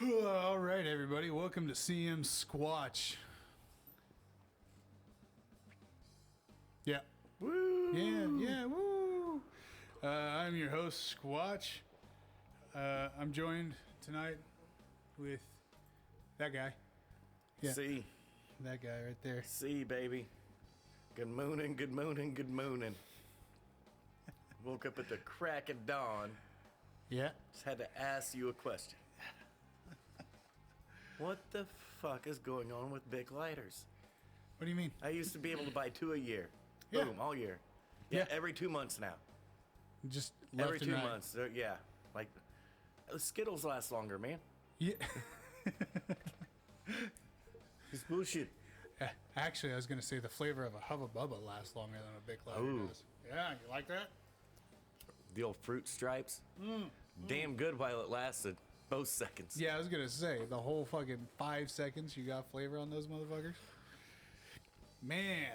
All right, everybody. Welcome to CM Squatch. Yeah. Woo! Yeah, woo! I'm your host, Squatch. I'm joined tonight with that guy. Yeah. See, that guy right there. see, baby. Good morning, good morning, good morning. Woke up at the crack of dawn. Yeah. Just had to ask you a question. What the fuck is going on with big lighters? What do you mean? I used to be able to buy 2 a year. Yeah. Boom, all year. Yeah. Every 2 months now. Just left Every and 2 right. months. Yeah. Like, Skittles last longer, man. Yeah. It's bullshit. Actually, I was going to say the flavor of a Hubba Bubba lasts longer than a Big Lighter Ooh. does. Yeah, you like that? The old fruit stripes. Damn good while it lasted. Both seconds. Yeah, I was going to say, the whole fucking 5 seconds you got flavor on those motherfuckers. Man.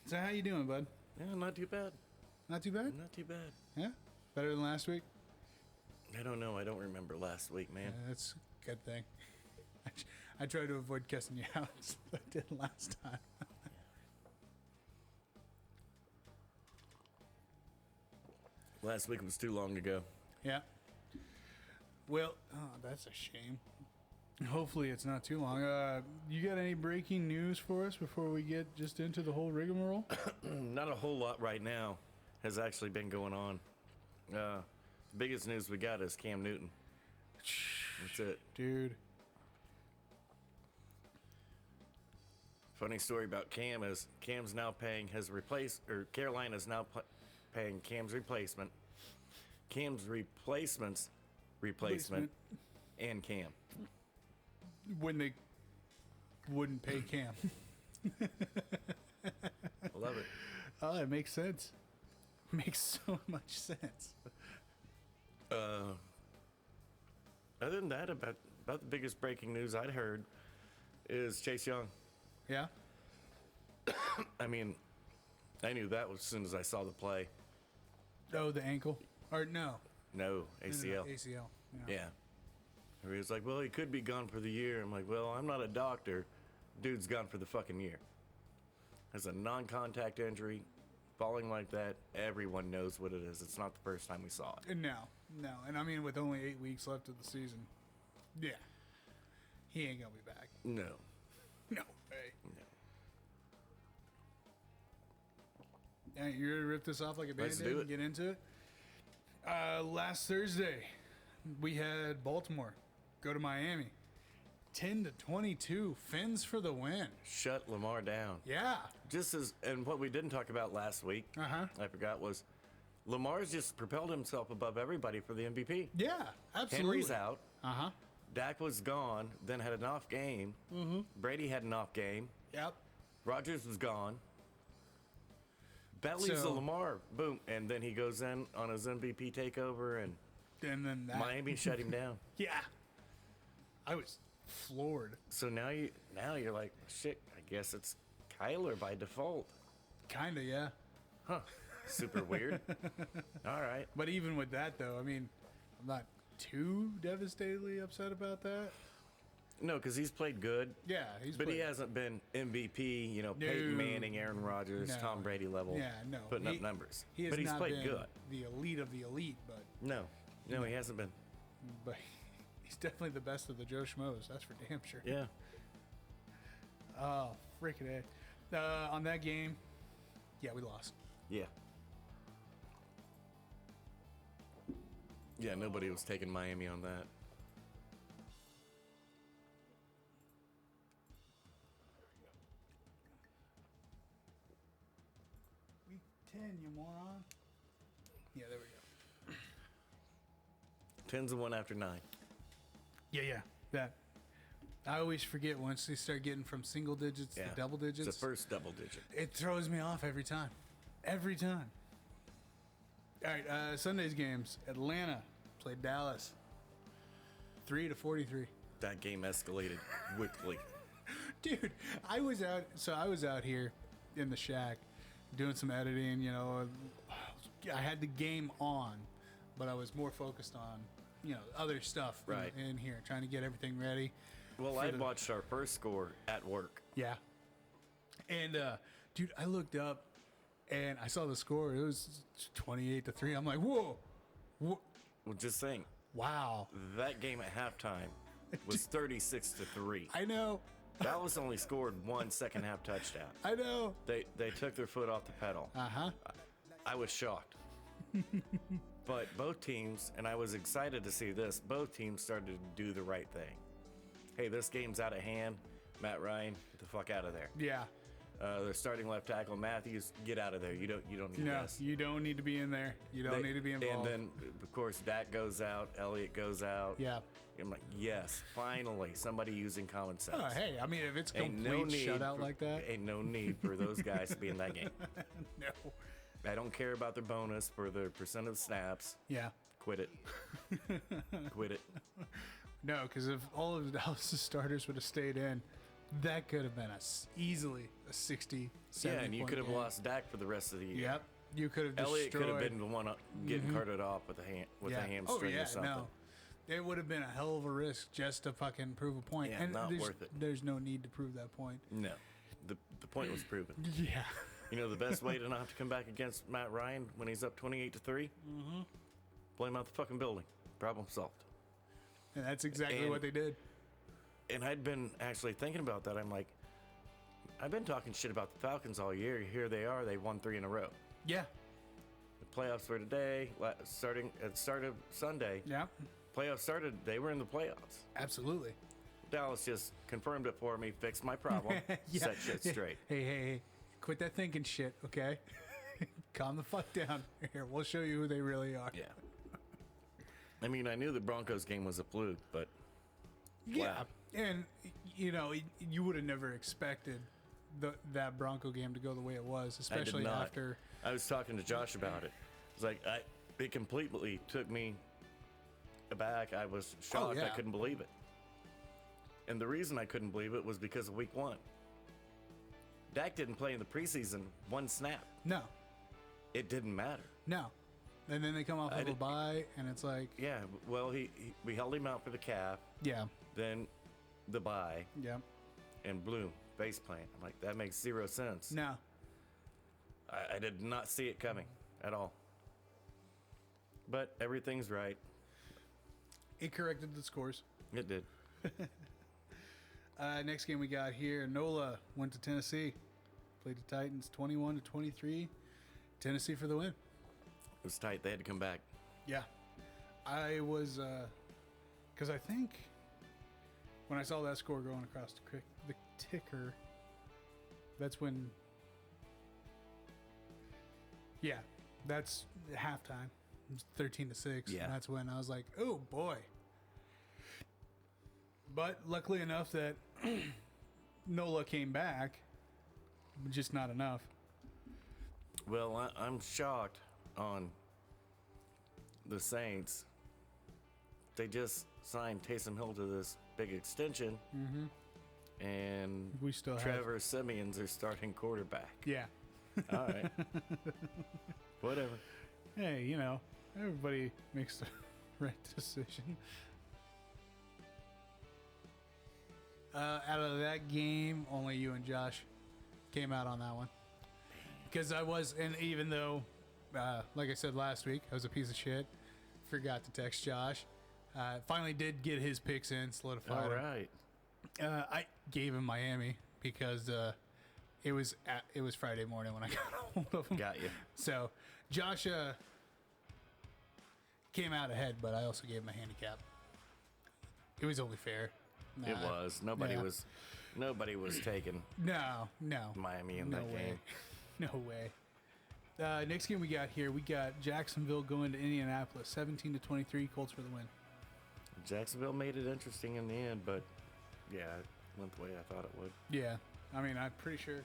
So how you doing, bud? Yeah, not too bad. Not too bad? Not too bad. Yeah? Better than last week? I don't know. I don't remember last week, man. Yeah, that's a good thing. I tried to avoid cussing you out as I did last time. Last week was too long ago. Yeah. Well, oh, that's a shame. Hopefully it's not too long. You got any breaking news for us before we get just into the whole rigmarole? Not a whole lot right now has actually been going on. The biggest news we got is Cam Newton. That's it. Dude. Funny story about Cam is Cam's now paying his Carolina's now paying Cam's replacement. Cam's replacement, and Cam. When they wouldn't pay Cam. I love it. Oh, it makes sense. Makes so much sense. Other than that, about the biggest breaking news I'd heard is Chase Young. Yeah? I mean, I knew that as soon as I saw the play. Oh, the ankle? Or no. No, ACL. No, ACL. Yeah. He was like, well, he could be gone for the year. I'm like, well, I'm not a doctor. Dude's gone for the fucking year. It's a non-contact injury. Falling like that, everyone knows what it is. It's not the first time we saw it. No. And I mean, with only 8 weeks left of the season, yeah. He ain't going to be back. No. No way. No. All right, you ready to rip this off like a Let's band-aid do it. and get into it? Last Thursday, we had Baltimore go to Miami. 10-22, Fins for the win. Shut Lamar down. Yeah. And what we didn't talk about last week, Uh-huh. I forgot, was Lamar's just propelled himself above everybody for the MVP. Yeah, absolutely. Henry's out. Uh-huh. Dak was gone, then had an off game. Mm-hmm. Brady had an off game. Yep. Rodgers was gone. That leaves the Lamar, boom, and then he goes in on his MVP takeover, and And then that. Miami shut him down. Yeah. I was floored. So now you're like, shit, I guess it's Kyler by default. Kinda, yeah. Huh. Super weird. All right. But even with that, though, I mean, I'm not too devastatedly upset about that. No, because he's played good. Yeah, But he hasn't been MVP, Peyton Manning, Aaron Rodgers, No. Tom Brady level. Yeah, no. Putting up numbers. He has But he's not played been good. the elite of the elite, No, he hasn't been. but he's definitely the best of the Joe Schmoes. That's for damn sure. Yeah. Oh, freaking A. On that game, yeah, we lost. Yeah. Yeah, nobody was taking Miami on that. Week 10, you moron. Yeah, there we go. 10's a 1 after 9. Yeah. That. I always forget once they start getting from single digits to double digits. It's the first double digit. It throws me off every time. Every time. All right, Sunday's games. Atlanta played Dallas. 3-43. That game escalated quickly. Dude, I was out here in the shack doing some editing, I had the game on, but I was more focused on, other stuff Right. in here, trying to get everything ready. Well, I watched our first score at work. Yeah. And, dude, I looked up and I saw the score. It was 28-3. I'm like, whoa. Well, just think, Wow. that game at halftime was 36-3. I know. Dallas only scored 1 second half touchdown. I know. They took their foot off the pedal. Uh-huh. I was shocked. But both teams, and I was excited to see this, both teams started to do the right thing. Hey, this game's out of hand. Matt Ryan, get the fuck out of there. Yeah. Their starting left tackle, Matthews, get out of there. You don't need No, this. you don't need to be in there. You don't need to be involved. And then, of course, Dak goes out. Elliott goes out. Yeah. I'm like, yes, finally, somebody using common sense. Oh, hey, I mean, if it's Ain't complete no need shutout for- like that. Ain't no need for those guys to be in that game. No. I don't care about their bonus for their percent of snaps. Yeah. Quit it. Quit it. No, because if all of Dallas' starters would have stayed in, that could have been easily a 60, 70 Yeah, and you point could have game. lost Dak for the rest of the year. Yep. You could have destroyed. Elliott could have been the one getting carted off with a hamstring or something. No. It would have been a hell of a risk just to fucking prove a point. Yeah, and not there's, worth it. There's no need to prove that point. No, the point was proven. Yeah. You know the best way to not have to come back against Matt Ryan when he's up 28-3? Mm-hmm. Blame out the fucking building. Problem solved. And that's exactly And- what they did. And I'd been actually thinking about that. I'm like, I've been talking shit about the Falcons all year. Here they are. They won 3 in a row. Yeah. The playoffs were today. Starting at the start of Sunday. Yeah. Playoffs started. They were in the playoffs. Absolutely. Dallas just confirmed it for me. Fixed my problem. Yeah. Set shit straight. Hey. Quit that thinking shit, okay? Calm the fuck down. Here, we'll show you who they really are. Yeah. I mean, I knew the Broncos game was a fluke, but Yeah. wow. And, you would have never expected that Bronco game to go the way it was, I did especially not. after. I was talking to Josh about it. It's like it completely took me aback. I was shocked. yeah. I couldn't believe it. And the reason I couldn't believe it was because of week 1. Dak didn't play in the preseason 1 snap. No. It didn't matter. No. And then they come off of a did- bye, and it's like, Yeah, well, we held him out for the calf, yeah. then the bye, Yeah. and bloom, face plant. I'm like, that makes 0 sense. No. I did not see it coming at all. But everything's right. It corrected the scores. It did. Next game we got here, NOLA went to Tennessee. Played the Titans 21-23. Tennessee for the win. It was tight. They had to come back. Yeah. I was, because I think when I saw that score going across the ticker, that's when, yeah, that's halftime. It was 13-6. Yeah. And that's when I was like, oh boy. But luckily enough that NOLA came back, just not enough. Well, I'm shocked on the Saints. They just signed Taysom Hill to this big extension, and We still have- Trevor Simeon's their starting quarterback. Yeah. All right, whatever. Hey, everybody makes the right decision. Out of that game, only you and Josh came out on that one. Because and even though, like I said last week, I was a piece of shit, forgot to text Josh. Finally did get his picks in, solidified All him. right. I gave him Miami because it was Friday morning when I got a hold of him. Got you. So Josh came out ahead, but I also gave him a handicap. It was only fair. It was. Nobody yeah. was taking No. Miami in No that way. game. No way. Next game we got here, we got Jacksonville going to Indianapolis, 17-23, Colts for the win. Jacksonville made it interesting in the end, but yeah, it went the way I thought it would. Yeah, I mean, I'm pretty sure.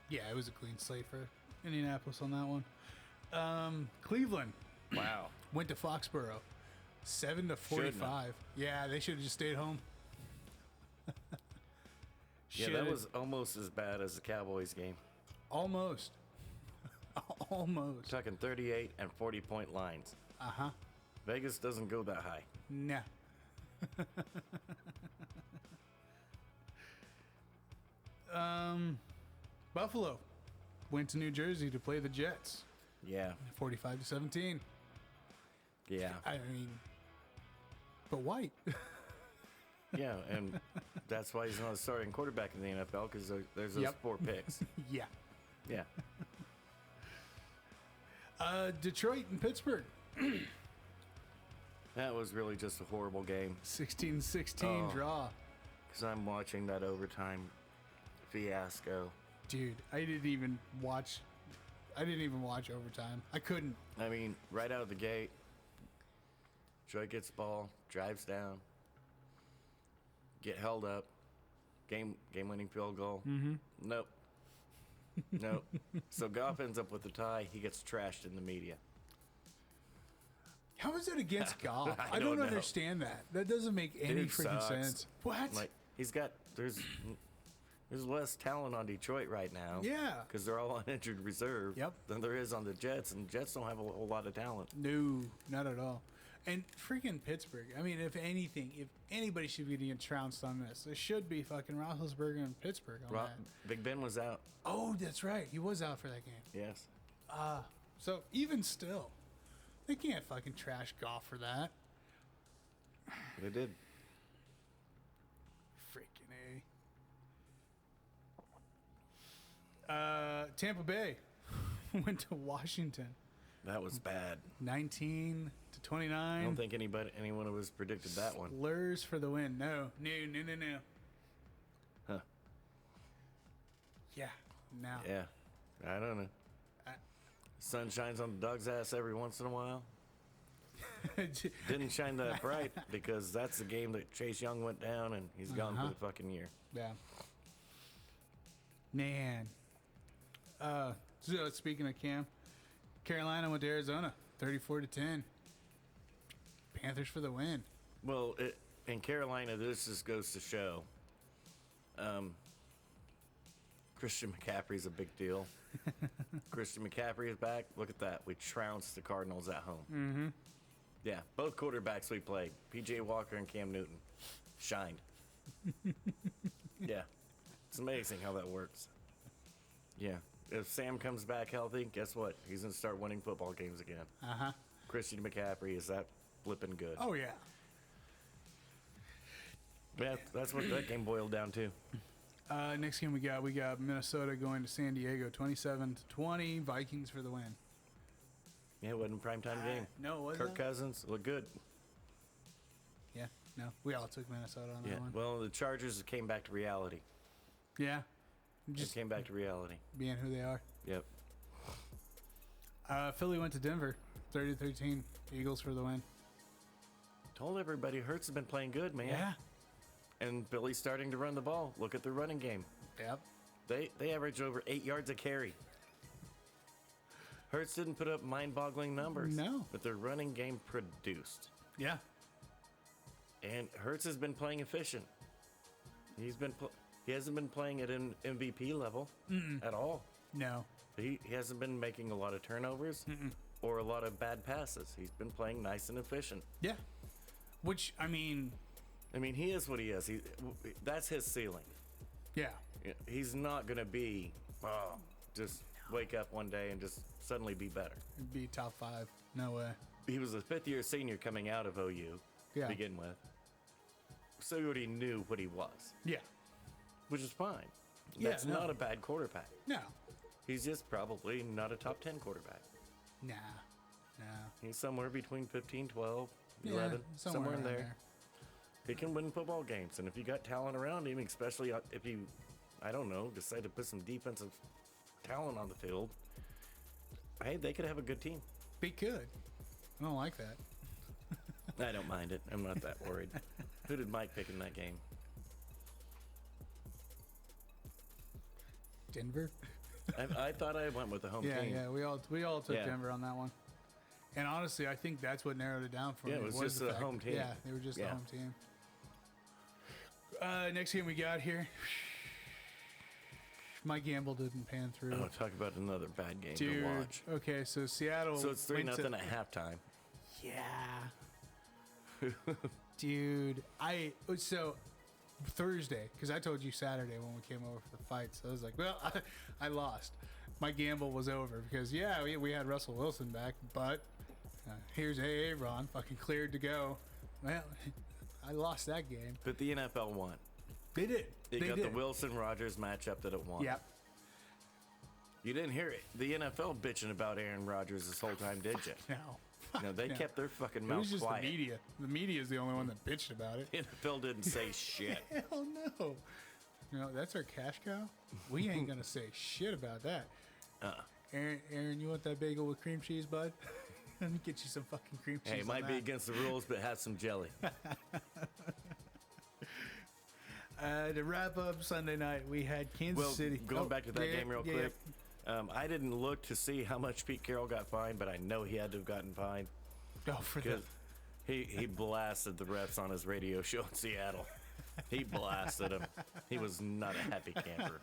Yeah, it was a clean slate for Indianapolis on that one. Cleveland Wow. went to Foxborough, 7-45. Shouldn't have. Yeah, they should have just stayed home. Yeah, that was almost as bad as the Cowboys game. almost. Almost. Talking 38 and 40-point lines. Uh-huh. Vegas doesn't go that high. Nah. Buffalo went to New Jersey to play the Jets. Yeah. 45-17. Yeah. I mean, but White. Yeah, and that's why he's not a starting quarterback in the NFL, because there's those 4 picks. Yeah. Yeah. Detroit and Pittsburgh. That was really just a horrible game. 16-16 draw. Because I'm watching that overtime fiasco. Dude, I didn't even watch overtime. I couldn't. I mean, right out of the gate, Detroit gets the ball, drives down, get held up, game-winning field goal. Mm-hmm. Nope. Nope. So Goff ends up with the tie. He gets trashed in the media. How is it against Goff? I don't don't know. understand that. That doesn't make any freaking sense. What? Like, there's less talent on Detroit right now. Yeah. Because they're all on injured reserve. Yep. Than there is on the Jets, and Jets don't have a whole lot of talent. No, not at all. And freaking Pittsburgh. I mean, if anybody should be getting trounced on this, it should be fucking Roethlisberger and Pittsburgh on that. Big Ben was out. Oh, that's right. He was out for that game. Yes. So even still, they can't fucking trash Goff for that. They did. Freaking A. Tampa Bay went to Washington. That was bad. 19-29. I don't think anyone was predicted that one. Lurs for the win. No. Huh. Yeah. No. Yeah. I don't know. Sun shines on the dog's ass every once in a while. Didn't shine that bright because that's the game that Chase Young went down and he's gone for the fucking year. Yeah. Man. So speaking of Cam, Carolina went to Arizona, 34-10. Panthers for the win. Well, in Carolina, this just goes to show Christian McCaffrey's a big deal. Christian McCaffrey is back. Look at that. We trounced the Cardinals at home. Mm-hmm. Yeah, both quarterbacks we played, P.J. Walker and Cam Newton, shined. Yeah, it's amazing how that works. Yeah, if Sam comes back healthy, guess what? He's going to start winning football games again. Uh-huh. Christian McCaffrey is that flipping good. Oh, yeah. Yeah, that's what that game boiled down to. Next game we got Minnesota going to San Diego, 27-20. Vikings for the win. Yeah, it wasn't a primetime game. No, it wasn't. Kirk Cousins looked good. Yeah, no. We all took Minnesota on that one. Well, the Chargers came back to reality. Yeah. Just came back to reality. Being who they are. Yep. Philly went to Denver, 30-13. Eagles for the win. Told everybody Hurts has been playing good, man. Yeah. And Philly's starting to run the ball. Look at their running game. Yep. They average over 8 yards a carry. Hurts didn't put up mind-boggling numbers. No. But their running game produced. Yeah. And Hurts has been playing efficient. He hasn't been playing at an MVP level at all. No. He hasn't been making a lot of turnovers or a lot of bad passes. He's been playing nice and efficient. Yeah. Which, I mean, he is what he is. That's his ceiling. yeah. He's not going to be just wake up one day and just suddenly be better. It'd be top 5. No way. He was a fifth-year senior coming out of OU to begin with. So he already knew what he was. Yeah. Which is fine. Yeah, That's no. not a bad quarterback. No. He's just probably not a top 10 quarterback. Nah. No. He's somewhere between 15, 12, Yeah, 11, somewhere in around there. He can win football games. And if you got talent around him, especially if you, I don't know, decide to put some defensive talent on the field, hey, they could have a good team. Be good. I don't like that. I don't mind it. I'm not that worried. Who did Mike pick in that game? Denver? I thought I went with the home team. Yeah, we all took Denver on that one. And honestly, I think that's what narrowed it down for me. Yeah, it was just the home team. Yeah, they were just the home team. Next game we got here. My gamble didn't pan through. Oh, talk about another bad game Dude, to watch. okay, so Seattle. So it's 3-0 at halftime. Yeah. Dude, so Thursday, because I told you Saturday when we came over for the fight, so I was like, well, I lost. My gamble was over because, yeah, we had Russell Wilson back, but here's Aaron, fucking cleared to go. Well, I lost that game. But the NFL won. They did. They got the Wilson-Rodgers matchup that it won. Yep. You didn't hear it. The NFL bitching about Aaron Rodgers this whole time, did you? No. They kept their fucking It mouth was just quiet. the media. The media is the only one that bitched about it. The NFL didn't say shit. Hell no. That's our cash cow. We ain't gonna say shit about that. Aaron, you want that bagel with cream cheese, bud? Let me get you some fucking cream cheese. Hey, it might be against the rules, but have some jelly. To wrap up Sunday night, we had Kansas City. Going back to that game real quick. I didn't look to see how much Pete Carroll got fined, but I know he had to have gotten fined. Oh, for that. He blasted the refs on his radio show in Seattle. He blasted them. He was not a happy camper.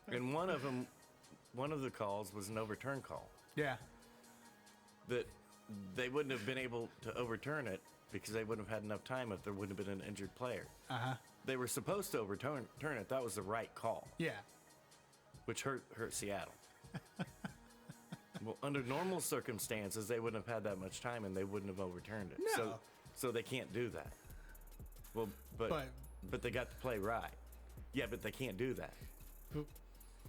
And one of the calls was an overturn call. Yeah. That they wouldn't have been able to overturn it because they wouldn't have had enough time if there wouldn't have been an injured player. Uh-huh. They were supposed to overturn it. That was the right call. Yeah. Which hurt Seattle. Well, under normal circumstances, they wouldn't have had that much time and they wouldn't have overturned it. No. So they can't do that. Well, but they got to play right. Yeah, but they can't do that.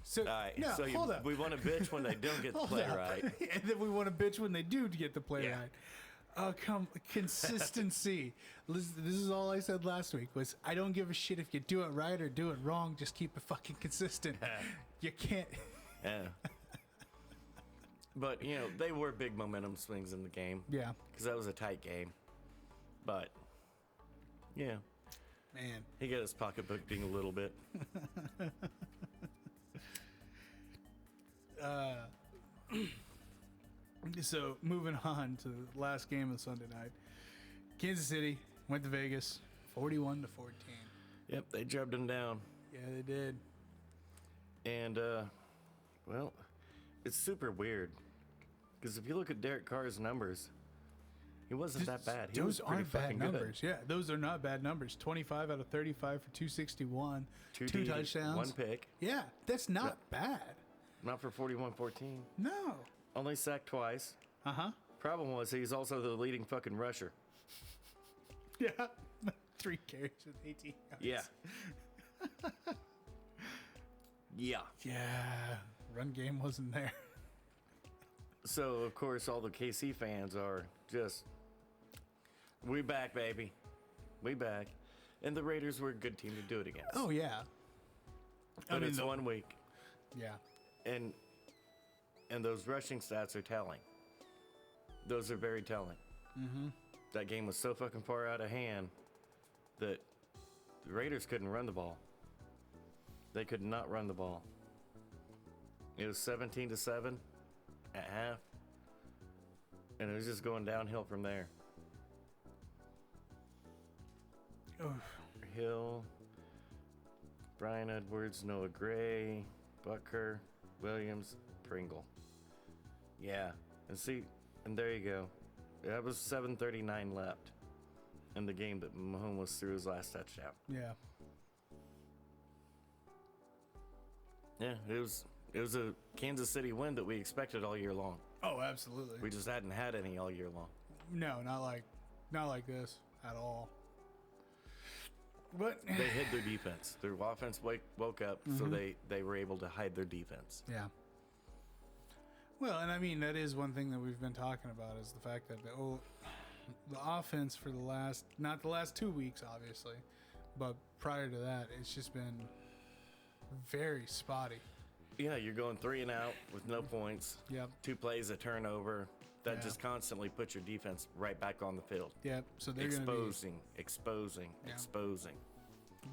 So, All right, no, so hold up. we want to bitch when they don't get to play right. And then we want to bitch when they do get to play right. Oh, consistency. This is all I said last week was I don't give a shit if you do it right or do it wrong. Just keep it fucking consistent. You can't. Yeah. But, they were big momentum swings in the game. Yeah. Because that was a tight game. But, yeah. Man. He got his pocketbook ding a little bit. So, moving on to the last game of Sunday night. Kansas City went to Vegas, 41-14. Yep, they drubbed him down. Yeah, they did. And, well, it's super weird. Because if you look at Derek Carr's numbers, he wasn't that bad. He was pretty aren't bad fucking numbers. good. Yeah, those are not bad numbers. 25 out of 35 for 261. Two touchdowns. One pick. Yeah, that's not bad. Not for 41-14. No. Only sacked twice. Uh-huh. Problem was he's also the leading fucking rusher. Yeah. 3 carries with 18 yards. Yeah. Yeah. Yeah. Run game wasn't there. So, of course, all the KC fans are just, we back, baby. We back. And the Raiders were a good team to do it against. Oh, yeah. But it's 1 week. Yeah. And those rushing stats are telling. Those are very telling. Mm-hmm. That game was so fucking far out of hand that the Raiders couldn't run the ball. They could not run the ball. It was 17-7 at half. And it was just going downhill from there. Hill, Brian Edwards, Noah Gray, Butker, Williams, Pringle. Yeah. And there you go. That was 7:39 left in the game that Mahomes threw his last touchdown. Yeah. Yeah, it was a Kansas City win that we expected all year long. Oh, absolutely. We just hadn't had any all year long. No, not like this at all. But they hid their defense. Their offense woke up, so they were able to hide their defense. Yeah. Well, and I mean, that is one thing that we've been talking about is the fact that the offense for not the last 2 weeks, obviously, but prior to that, it's just been very spotty. Yeah, you're going 3 and out with no points. Yep. 2 plays, a turnover. That just constantly puts your defense right back on the field. Yep. So they're exposing.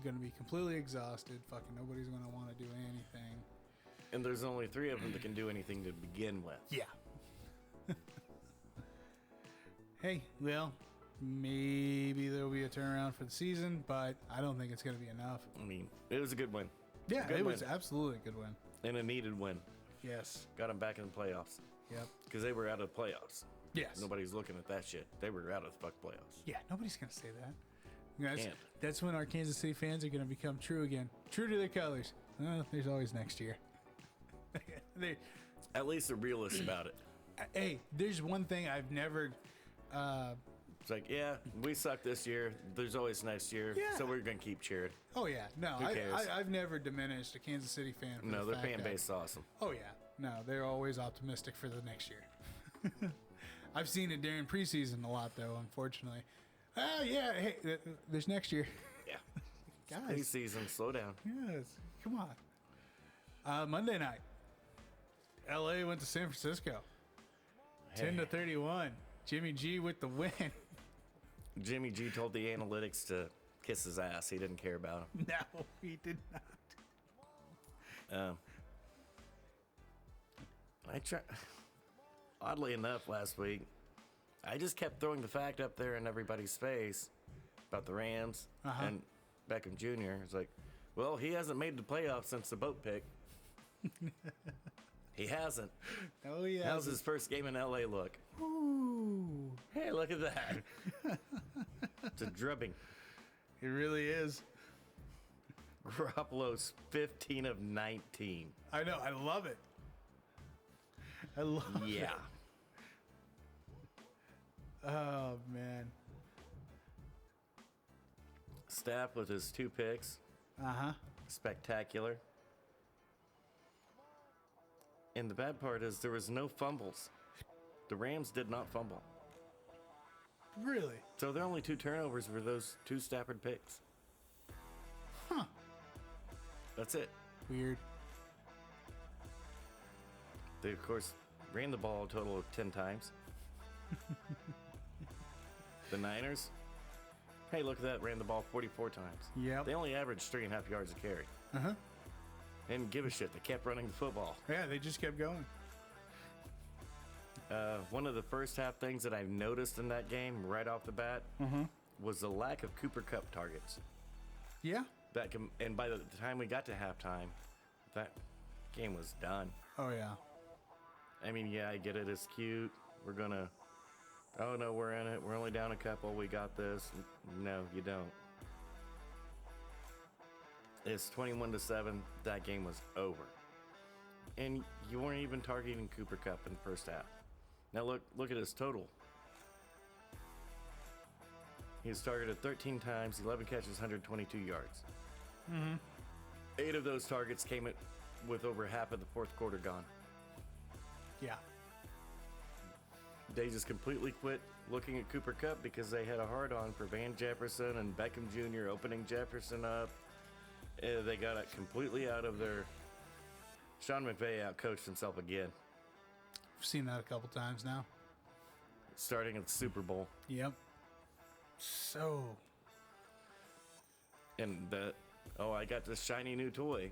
Going to be completely exhausted. Fucking nobody's going to want to do anything. And there's only 3 of them that can do anything to begin with. Yeah. Hey, well, maybe there'll be a turnaround for the season, but I don't think it's going to be enough. I mean, it was a good win. Yeah, it was absolutely a good win. And a needed win. Yes. Got them back in the playoffs. Yep. Because they were out of the playoffs. Yes. Nobody's looking at that shit. They were out of the fuck playoffs. Yeah, nobody's going to say that. Guys, Can't. that's when our Kansas City fans are going to become true again. True to their colors. There's always next year. At least they're realists about it. Hey, there's one thing I've never... It's like, yeah, we suck this year. There's always next year. Yeah. So we're going to keep cheering. Oh, yeah. No, Who cares? I've never diminished a Kansas City fan. For No, the their fact fan that- base is awesome. Oh, yeah. No, they're always optimistic for the next year. I've seen it during preseason a lot, though, unfortunately. Oh, yeah. Hey, there's next year. Yeah. Guys. Preseason, slow down. Yes. Come on. Monday night. LA went to San Francisco. 10-31. Jimmy G with the win. Jimmy G told the analytics to kiss his ass. He didn't care about him. No, he did not. Oddly enough, last week, I just kept throwing the fact up there in everybody's face about the Rams and Beckham Jr. It's like, well, he hasn't made the playoffs since the boat pick. He hasn't. Oh, yeah. How's his first game in LA look? Ooh. Hey, look at that. It's a drubbing. It really is. Garoppolo's 15 of 19. I know. I love it. I love it. Yeah. Oh, man. Staff with his 2 picks. Uh-huh. Spectacular. And the bad part is there was no fumbles. The Rams did not fumble. Really? So their only 2 turnovers were those 2 Stafford picks. Huh. That's it. Weird. They, of course, ran the ball a total of 10 times. The Niners, hey, look at that, ran the ball 44 times. Yep. They only averaged 3.5 yards a carry. Uh-huh. They didn't give a shit. They kept running the football. Yeah, they just kept going. One of the first half things that I've noticed in that game right off the bat was the lack of Cooper Kupp targets. Yeah? And by the time we got to halftime, that game was done. Oh, yeah. I mean, yeah, I get it. It's cute. We're going to, oh, no, we're in it. We're only down a couple. We got this. No, you don't. It's 21-7. That game was over. And you weren't even targeting Cooper Kupp in the first half. Now look at his total. He was targeted 13 times, 11 catches, 122 yards. 8 of those targets came with over half of the fourth quarter gone. Yeah. They just completely quit looking at Cooper Kupp because they had a hard-on for Van Jefferson and Beckham Jr. opening Jefferson up. They got it completely out of their... Sean McVay outcoached himself again. I've seen that a couple times now. Starting at the Super Bowl. Yep. So... And I got this shiny new toy.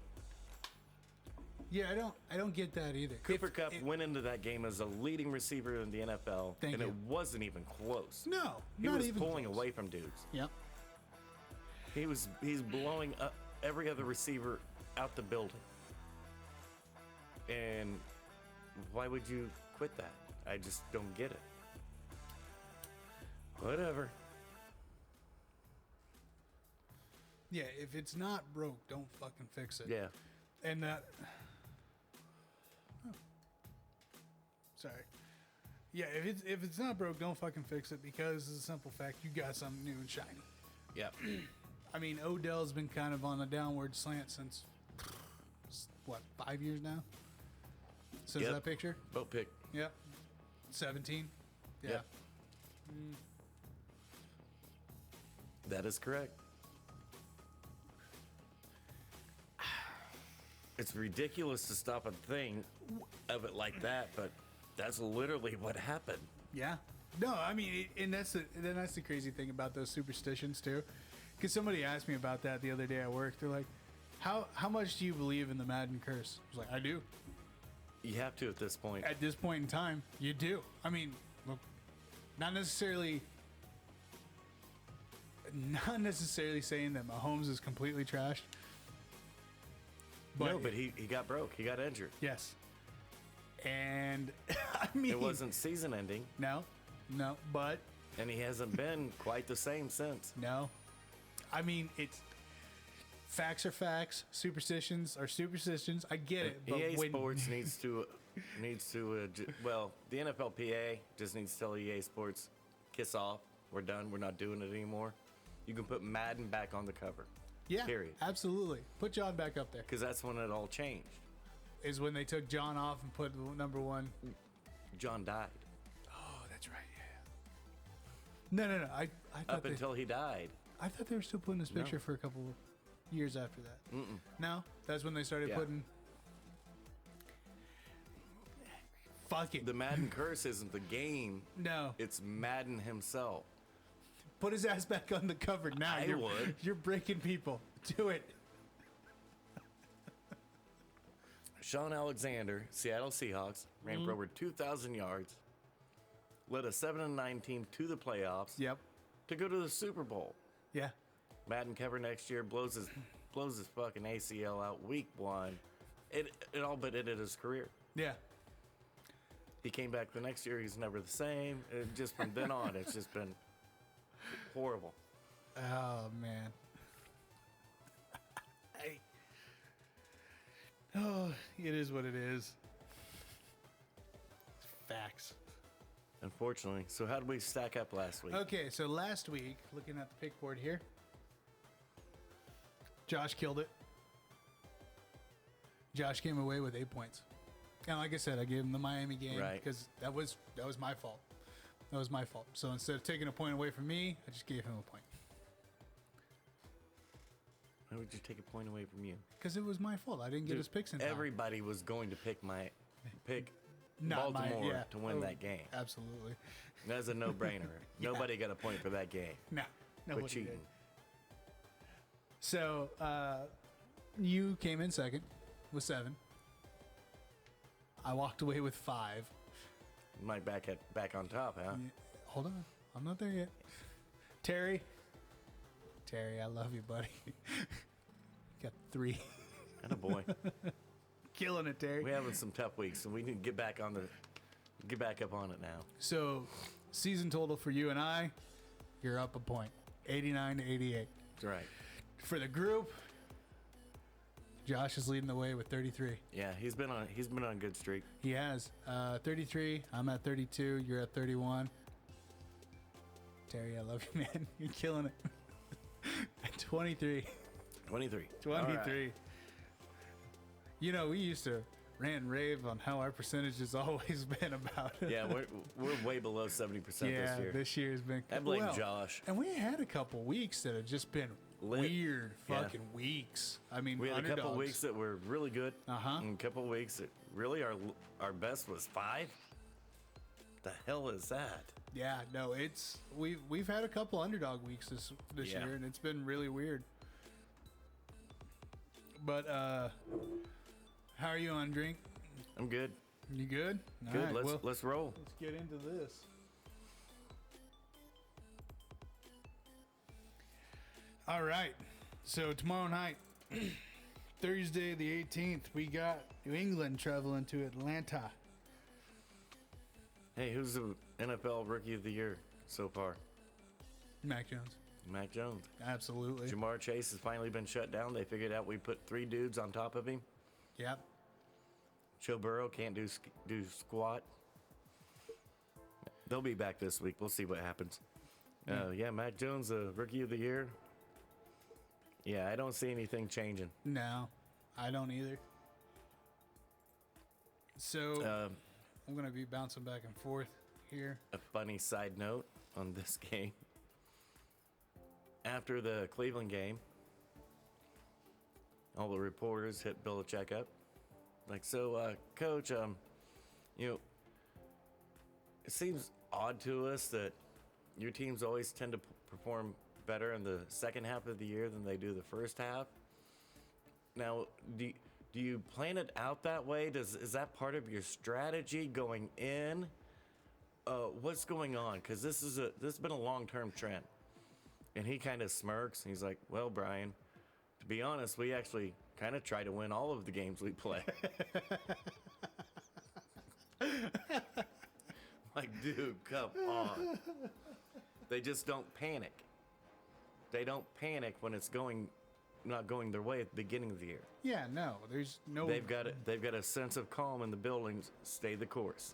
Yeah, I don't get that either. Cooper Kupp went into that game as a leading receiver in the NFL, Thank and you. it wasn't even close. No, He not was even pulling close. away from dudes. Yep. He's blowing up every other receiver out the building. And why would you quit that? I just don't get it. Whatever. Yeah, if it's not broke, don't fucking fix it. Yeah. And that... Oh. Sorry. Yeah, if it's not broke, don't fucking fix it because it's a simple fact. You got something new and shiny. Yeah. I mean, Odell's been kind of on a downward slant since, what, 5 years now? Since Yep. that picture? Boat pick. Yep. 17? Yeah. Yep. That is correct. It's ridiculous to stop a thing of it like that, but that's literally what happened. Yeah. No, I mean, and that's the crazy thing about those superstitions too, because somebody asked me about that the other day at work. They're like, "How much do you believe in the Madden curse?" I was like, "I do." You have to at this point. At this point in time, you do. I mean, look, not necessarily saying that Mahomes is completely trashed. No, but he got broke. He got injured. Yes. And I mean, It wasn't season ending, no, but and he hasn't been quite the same since. no. I mean, it's facts are facts, superstitions are superstitions. I get it, but EA when, Sports needs to well, the NFLPA just needs to tell EA Sports, kiss off. We're done. We're not doing it anymore. You can put Madden back on the cover. yeah, Period. absolutely. Put John back up there. Because that's when it all changed. Is when they took John off and put number 1. John died. Oh, that's right. Yeah. No. I thought Up until he died. I thought they were still putting his picture for a couple of years after that. No, that's when they started putting. Fuck it. The Madden curse isn't the game. No. It's Madden himself. Put his ass back on the cover now. I would. You're breaking people. Do it. Sean Alexander, Seattle Seahawks, ran for over 2,000 yards, led a 7-9 team to the playoffs Yep. to go to the Super Bowl. Yeah. Madden cover next year blows his fucking ACL out week 1. It all but ended his career. Yeah. He came back the next year. He's never the same. And just from then on, it's just been horrible. Oh man. Oh, it is what it is. Facts. Unfortunately. So how did we stack up last week? Okay, so last week, looking at the pick board here, Josh killed it. Josh came away with 8 points. And like I said, I gave him the Miami game Right. because that was my fault. That was my fault. So instead of taking a point away from me, I just gave him a point. Why would you take a point away from you? Because it was my fault. I didn't get his picks in time. Everybody was going to pick Not Baltimore to win that game. Absolutely. That's a no-brainer. Nobody got a point for that game. No. Quit Nobody cheating. did. So you came in second with 7. I walked away with 5. Mike back on top, huh? Yeah, hold on. I'm not there yet. Terry, I love you, buddy. Got 3. And a boy. Killing it, Terry. We're having some tough weeks, so we need to get back up on it now. So, season total for you and I, you're up a point. 89 to 88. That's right. For the group, Josh is leading the way with 33. Yeah, he's been on a good streak. He has 33. I'm at 32. You're at 31. Terry, I love you, man. You're killing it. At 23. 23. 23. Right. You know, we used to rant and rave on how our percentage has always been about it. Yeah, we're way below 70% this year. This year's been. I blame Josh. And we had a couple weeks that have just been weird fucking weeks. I mean, We had underdogs. a couple weeks that were really good. Uh-huh. And a couple weeks that really our best was 5. The hell is that? Yeah, no, it's we've had a couple underdog weeks this Yeah. year, and it's been really weird. But how are you on drink? I'm good. You good? All Good. right, Let's roll. let's get into this. All right. So tomorrow night, Thursday the 18th, we got New England traveling to Atlanta. Hey, who's the NFL Rookie of the Year so far? Mac Jones. Mac Jones. Absolutely. Jamar Chase has finally been shut down. They figured out we put 3 dudes on top of him. Yep. Joe Burrow can't do squat. They'll be back this week. We'll see what happens. Yeah, Mac Jones, Rookie of the Year. Yeah, I don't see anything changing. No, I don't either. So I'm going to be bouncing back and forth here. A funny side note on this game. After the Cleveland game, all the reporters hit Belichick up. Like, so, Coach, it seems odd to us that your teams always tend to perform better in the second half of the year than they do the first half. Now, do you plan it out that way? Is that part of your strategy going in? What's going on? Because this has been a long-term trend. And he kind of smirks. And he's like, well, Brian, to be honest, we actually kind of try to win all of the games we play. Dude, come on. They just don't panic. They don't panic when it's not going their way at the beginning of the year. Yeah, no, there's no. They've got a sense of calm in the buildings. Stay the course.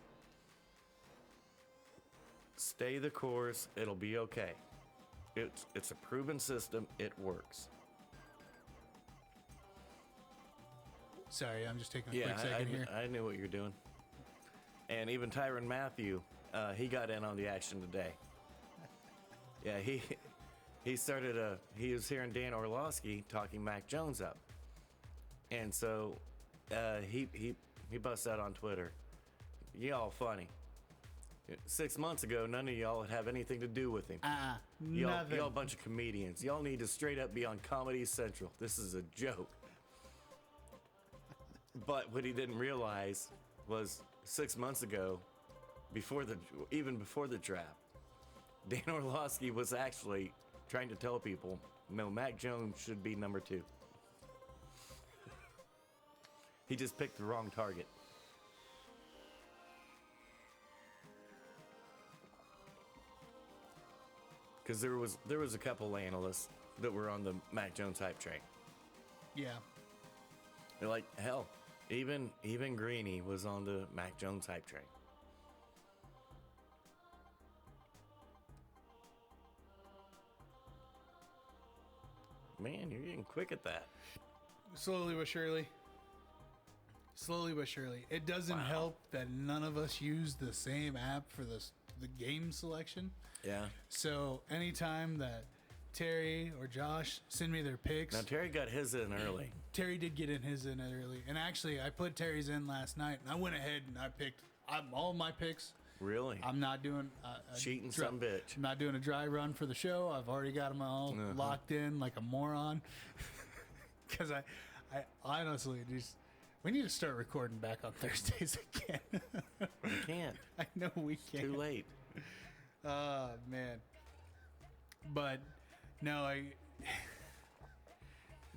Stay the course. It'll be okay. It's a proven system. It works. Sorry, I'm just taking a quick second here. I knew what you're doing. And even Tyrann Mathieu, he got in on the action today. Yeah, he started he was hearing Dan Orlovsky talking Mac Jones up. And so he busts out on Twitter, y'all funny. 6 months ago, none of y'all would have anything to do with him. Nothing. Y'all a bunch of comedians. Y'all need to straight up be on Comedy Central. This is a joke. But what he didn't realize was 6 months ago, even before the draft, Dan Orlovsky was actually trying to tell people, no, Mac Jones should be number 2. He just picked the wrong target. Because there was a couple analysts that were on the Mac Jones hype train. Yeah. They're like, hell, even Greeny was on the Mac Jones hype train. Man, you're getting quick at that. Slowly but surely. Slowly but surely. It doesn't help that none of us use the same app for the game selection. Yeah. So anytime that Terry or Josh send me their picks. Now, Terry got his in early. Terry did get his in early. And actually, I put Terry's in last night, and I went ahead and I picked all my picks. Really? I'm not doing cheating some bitch. I'm not doing a dry run for the show. I've already got them all locked in like a moron. Because I honestly just, we need to start recording back on Thursdays again. We can't. I know we can't. Too late. Oh, man. But, no,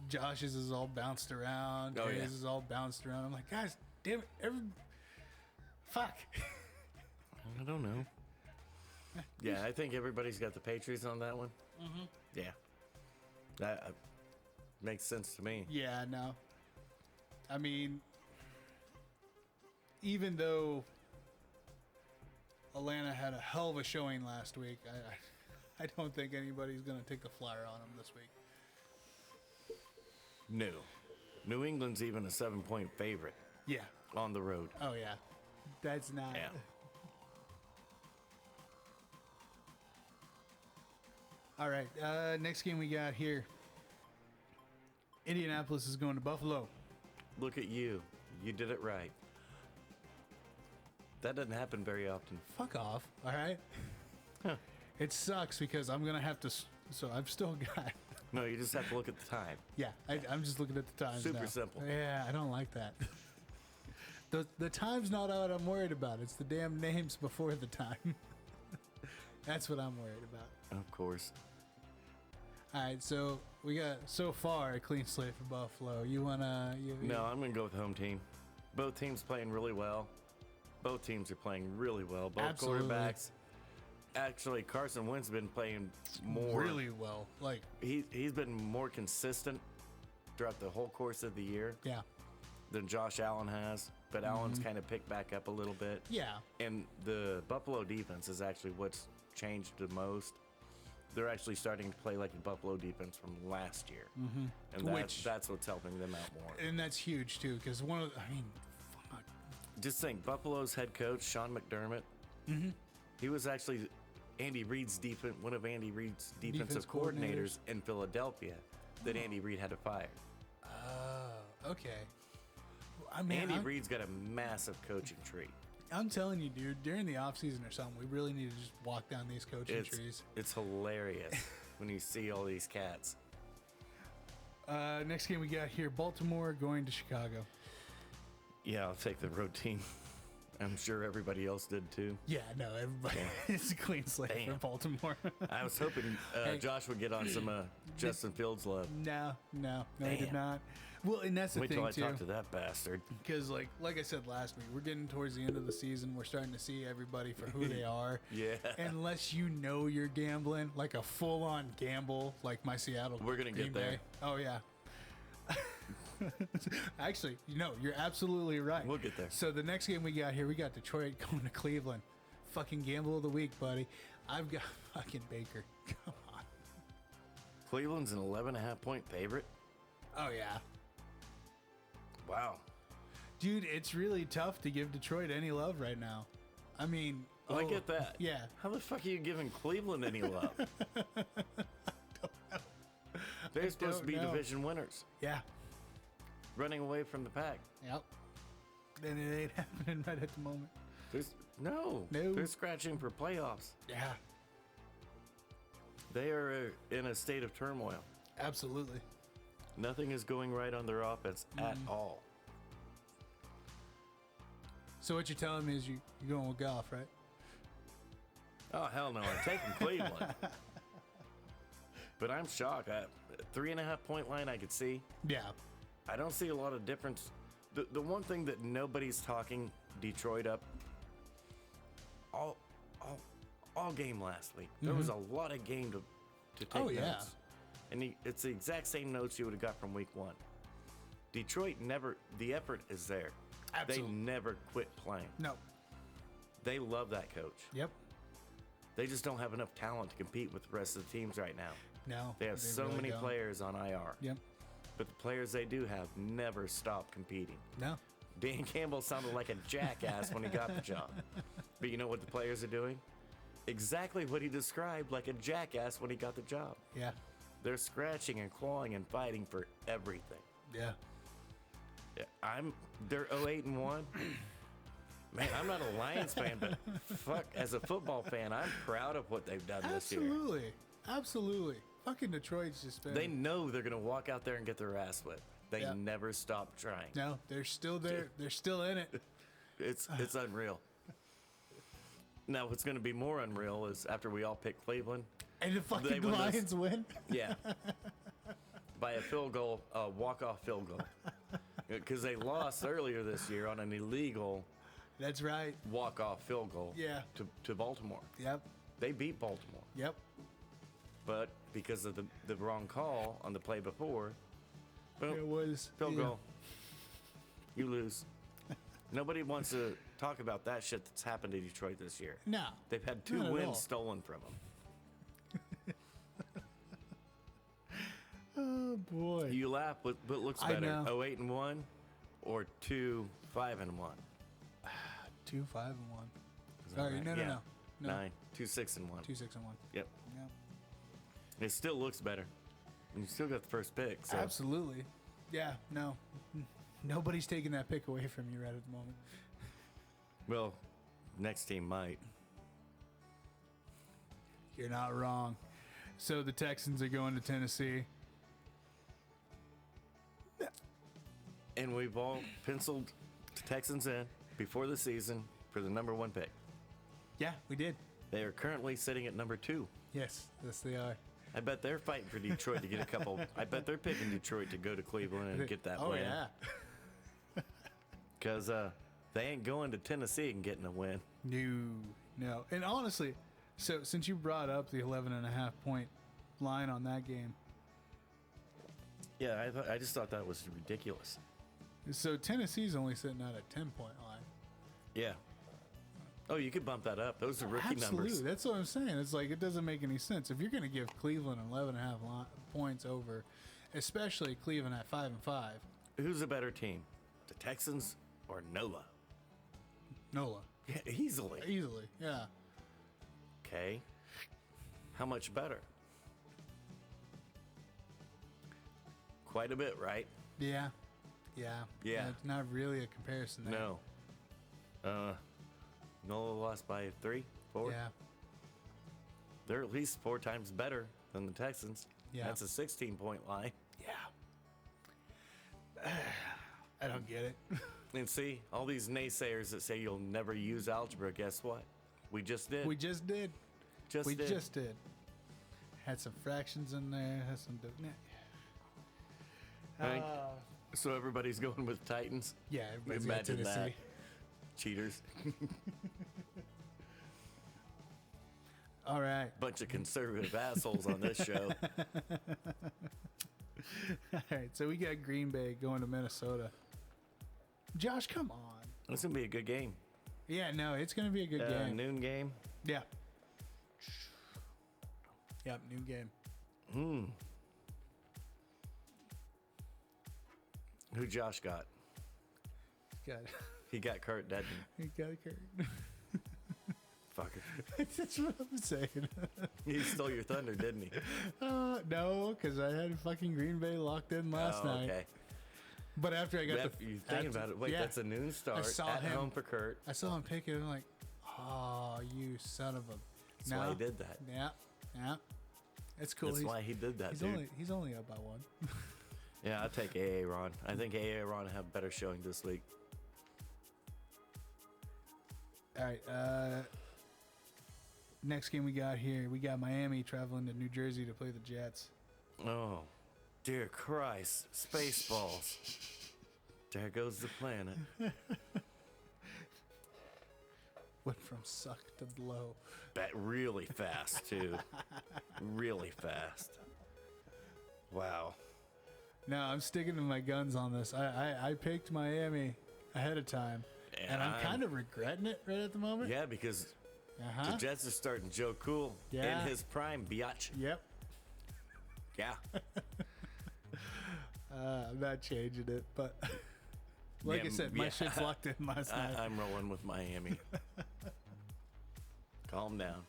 Josh's is all bounced around. Terry's is all bounced around. I'm like, guys, damn it. Fuck. I don't know. Yeah, I think everybody's got the Patriots on that one. Mm-hmm. Yeah. That makes sense to me. Yeah, no. I mean, even though Atlanta had a hell of a showing last week, I don't think anybody's going to take a flyer on them this week. No. New England's even a 7-point favorite. Yeah. On the road. Oh, yeah. That's not... Yeah. All right. Next game we got here. Indianapolis is going to Buffalo. Look at you. You did it right. That doesn't happen very often. Fuck off. All right? Huh. It sucks because I'm going to have to... So I've still got... No, you just have to look at the time. Yeah, I'm just looking at the time. Super simple. Yeah, I don't like that. The time's not what I'm worried about. It's the damn names before the time. That's what I'm worried about. Of course. All right, so we got so far a clean slate for Buffalo. You wanna? No, I'm gonna go with the home team. Both teams playing really well. Both teams are playing really well. Both Absolutely. quarterbacks. Actually, Carson Wentz has been playing more. Really well. Like he's been more consistent throughout the whole course of the year. Yeah. Than Josh Allen has. But Allen's kind of picked back up a little bit. Yeah. And the Buffalo defense is actually what's changed the most. They're actually starting to play like the Buffalo defense from last year. Mm-hmm. And that's what's helping them out more. And that's huge, too, because fuck. Just think, Buffalo's head coach, Sean McDermott, he was actually one of Andy Reid's defensive coordinators in Philadelphia that Andy Reid had to fire. Oh, okay. I mean, Andy Reid's got a massive coaching tree. I'm telling you, dude, during the offseason or something, we really need to just walk down these coaching trees. It's hilarious when you see all these cats. Next game we got here, Baltimore going to Chicago. Yeah, I'll take the road team. I'm sure everybody else did too. Yeah, no, everybody. It's a clean slate for Baltimore. I was hoping Josh would get on some Justin Fields love. No, he did not. Well, and that's the Wait thing till I too. talk to that bastard. Because, like I said last week, we're getting towards the end of the season. We're starting to see everybody for who they are. Yeah. Unless you know you're gambling, like a full-on gamble, like my Seattle. We're gonna Green get there. Bay. Oh yeah. Actually, you're absolutely right. We'll get there. So the next game we got here, we got Detroit going to Cleveland. Fucking gamble of the week, buddy. I've got fucking Baker. Come on. Cleveland's an 11.5-point favorite. Oh yeah. Wow. Dude, it's really tough to give Detroit any love right now. I mean, I get that. Yeah. How the fuck are you giving Cleveland any love? They're supposed to be division winners, Yeah. running away from the pack. Yep. And it ain't happening right at the moment. No. They're scratching for playoffs. Yeah. They are in a state of turmoil. Absolutely. Nothing is going right on their offense at all. So what you're telling me is you're going with Goff, right? Oh, hell no. I'm taking Cleveland. But I'm shocked. 3.5-point line I could see. Yeah. I don't see a lot of difference. The one thing that nobody's talking Detroit up all game last week. There was a lot of game to take Oh, notes. yeah. And it's the exact same notes you would have got from week 1. Detroit the effort is there. Absolutely. They never quit playing. No. They love that coach. Yep. They just don't have enough talent to compete with the rest of the teams right now. No. They have so really many don't. players on IR. Yep. But the players they do have never stop competing. No. Dan Campbell sounded like a jackass when he got the job. But you know what the players are doing? Exactly what he described, like a jackass when he got the job. Yeah. They're scratching and clawing and fighting for everything. Yeah. Yeah, they're 0-8-1. Man, I'm not a Lions fan, but fuck, as a football fan, I'm proud of what they've done this year. Absolutely. Absolutely. Fucking Detroit's just been... They know they're going to walk out there and get their ass whipped. They never stop trying. No, they're still there. They're still in it. It's unreal. Now, what's going to be more unreal is after we all pick Cleveland. And the fucking Lions win? Yeah. By a field goal, walk-off field goal. Because they lost earlier this year on an illegal That's right. walk-off field goal to Baltimore. Yep. They beat Baltimore. Yep. But because of the wrong call on the play before, boom, It was... field goal. You lose. Nobody wants to talk about that shit that's happened to Detroit this year. No. They've had 2 Not at all. wins stolen from them. Oh, boy. You laugh, but what looks I better? know. 0-8-1 or 2-5-1? 2-5-1. Sorry, right? no. 9, 2-6-1. 2-6-1. Yep. Yep. It still looks better. And you still got the first pick. So. Absolutely. Yeah, no. Nobody's taking that pick away from you right at the moment. Well, next team might. You're not wrong. So the Texans are going to Tennessee. And we've all penciled the Texans in before the season for the number 1 pick. Yeah, we did. They are currently sitting at number 2. Yes, they are. I bet they're fighting for Detroit to get a couple. I bet they're picking Detroit to go to Cleveland and get that Oh, win. yeah. Because they ain't going to Tennessee and getting a win. No. And honestly, so since you brought up the 11.5-point line on that game, Yeah, I just thought that was ridiculous. so Tennessee's only sitting at a 10-point line. Yeah. Oh, you could bump that up. Those are rookie Absolutely. numbers. That's what I'm saying. It's like it doesn't make any sense. If you're going to give Cleveland 11.5 points over, especially Cleveland at 5-5. Who's a better team, the Texans or NOLA? NOLA. Yeah, easily. Easily, yeah. Okay. How much better? Quite a bit, right? Yeah. Yeah. It's not really a comparison there. No. NOLA lost by 3, 4. Yeah. They're at least 4 times better than the Texans. Yeah. That's a 16-point line. Yeah. I don't get it. And see, all these naysayers that say you'll never use algebra, guess what? We just did. We just did. Just did. Had some fractions in there. Had some. Right. So everybody's going with Titans? Yeah, everybody's got Imagine Tennessee. that. Cheaters. All right. Bunch of conservative assholes on this show. All right, so we got Green Bay going to Minnesota. Josh, come on. It's going to be a good game. Yeah, no, it's going to be a good game. Noon game? Yeah. Yep, noon game. Who Josh got? Got He got Kurt, didn't he? he got Kurt. Fucker. That's what I'm saying. He stole your thunder, didn't he? No, because I had fucking Green Bay locked in last night. Okay. But after I got You thinking about it? Wait, yeah, that's a noon start saw at him. home for Kurt. I saw him pick it. And I'm like, oh, you son of a. That's why he did that. Yeah, yeah. It's cool. That's why he did that, he's dude. he's only up by one. Yeah, I'll take Aaron. I think Aaron will have a better showing this week. All right. Next game we got here, we got Miami traveling to New Jersey to play the Jets. Oh, dear Christ. Spaceballs. There goes the planet. Went from suck to blow. Bet really fast, too. Really fast. Wow. No, I'm sticking to my guns on this. I picked Miami ahead of time, and I'm kind of regretting it right at the moment. Yeah, because the Jets are starting Joe Cool Yeah. in his prime, biatch. Yep. Yeah. I'm not changing it, but like I said, my shit's locked in last night. I'm rolling with Miami. Calm down.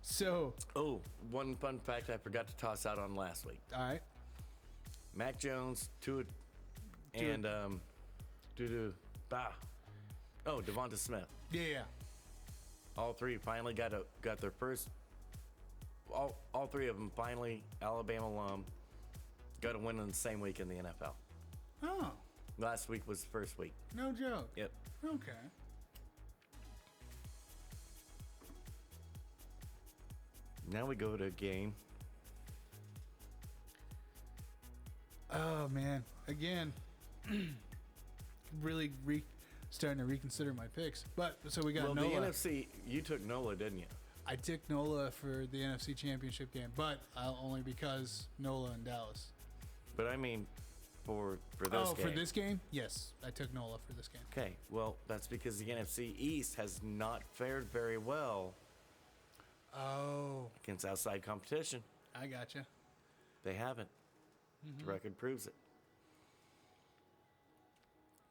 So, Oh, one fun fact I forgot to toss out on last week. all right. Mac Jones, Tua, and Devonta Smith. Yeah. All three finally got their first. All three of them finally Alabama alum got a win in the same week in the NFL. Oh, Last week was the first week. no joke. Yep. Okay. Now we go to a game. Oh man, again, really starting to reconsider my picks. But so we got Well, Nola. the NFC, you took Nola, didn't you? I took Nola for the NFC Championship game, but only because Nola and Dallas. But I mean, for this game. For this game, yes, I took Nola for this game. Okay, well, that's because the NFC East has not fared very well Oh, against outside competition. I gotcha. They haven't. The record proves it.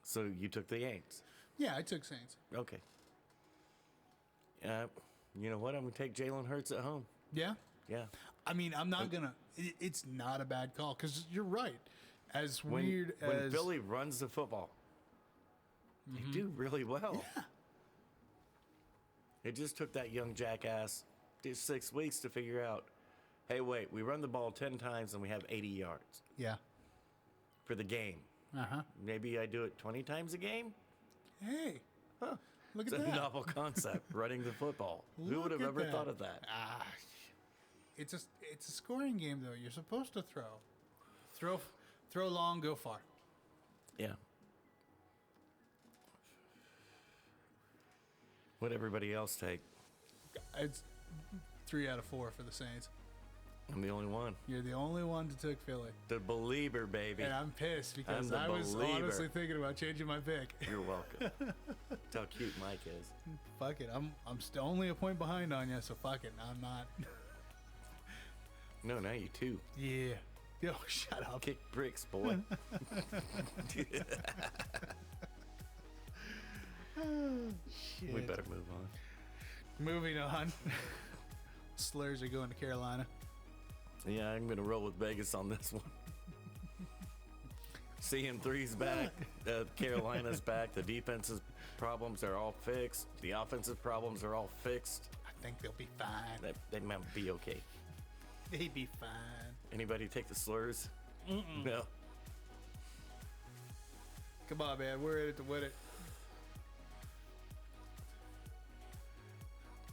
So you took the Aints. Yeah, I took Saints. Okay. You know what? I'm going to take Jalen Hurts at home. Yeah. Yeah. I mean, I'm not gonna. It's not a bad call because you're right. As When weird as Philly runs the football, they do really well. Yeah. It just took that young jackass 6 weeks to figure out, hey, wait, we run the ball 10 times and we have 80 yards Yeah. for the game. Maybe I do it 20 times a game? Hey, Huh. look It's at a that. novel concept, running the football. Who would Look have at ever that. thought of that? It's a scoring game though. You're supposed to throw long, go far. Yeah. What'd everybody else take? It's 3 out of 4 for the Saints. I'm the only one. You're the only one that took Philly. The believer, baby. And I'm pissed because I'm the I was believer. honestly thinking about changing my pick. You're welcome. That's how cute Mike is. Fuck it. I'm still only a point behind on you, so fuck it. I'm not. No, now you two. Yeah. Yo, shut up. Kick bricks, boy. Shit. We better move on. Moving on. Slurs are going to Carolina. Yeah, I'm going to roll with Vegas on this one. CM3's back. Carolina's back. The defense's problems are all fixed. The offensive problems are all fixed. I think they'll be fine. They might be okay. They'd be fine. Anybody take the slurs? No. Come on, man. We're in it to win it.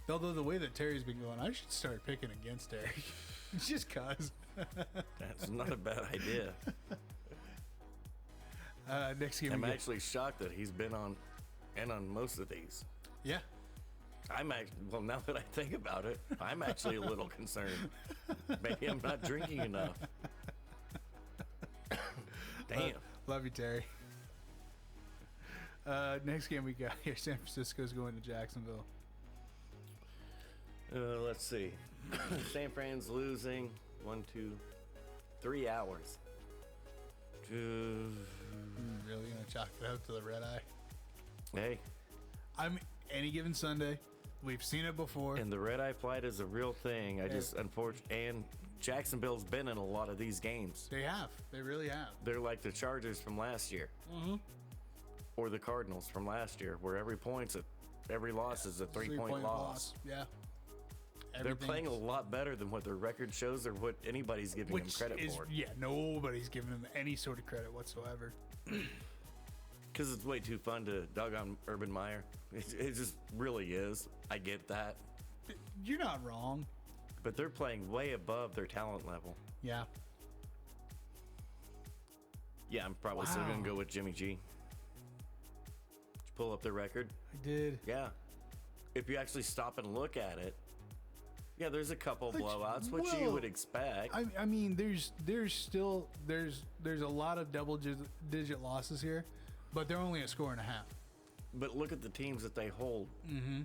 Although the way that Terry's been going, I should start picking against Terry. Just cause. That's not a bad idea. Next game. I'm actually shocked that he's been on most of these. Yeah. Well, now that I think about it, I'm actually a little concerned. Maybe I'm not drinking enough. Damn. Love you, Terry. Next game we got here, San Francisco's going to Jacksonville. Let's see. San Fran's losing 3 hours. Really gonna chalk it up to the red eye? Hey. I'm any given Sunday. We've seen it before. And the red eye flight is a real thing. And Jacksonville's been in a lot of these games. They have. They really have. They're like the Chargers from last year. Mm-hmm. Or the Cardinals from last year, where every loss is a 3-point loss. Yeah. They're playing a lot better than what their record shows or what anybody's giving them credit for. Yeah, nobody's giving them any sort of credit whatsoever. Because it's way too fun to dog on Urban Meyer. It just really is. I get that. You're not wrong. But they're playing way above their talent level. Yeah. Yeah, I'm probably still going to go with Jimmy G. Did you pull up their record? I did. Yeah. If you actually stop and look at it, yeah, there's a couple blowouts, which you would expect. I mean, there's a lot of double-digit losses here, but they're only a score and a half. But look at the teams that they hold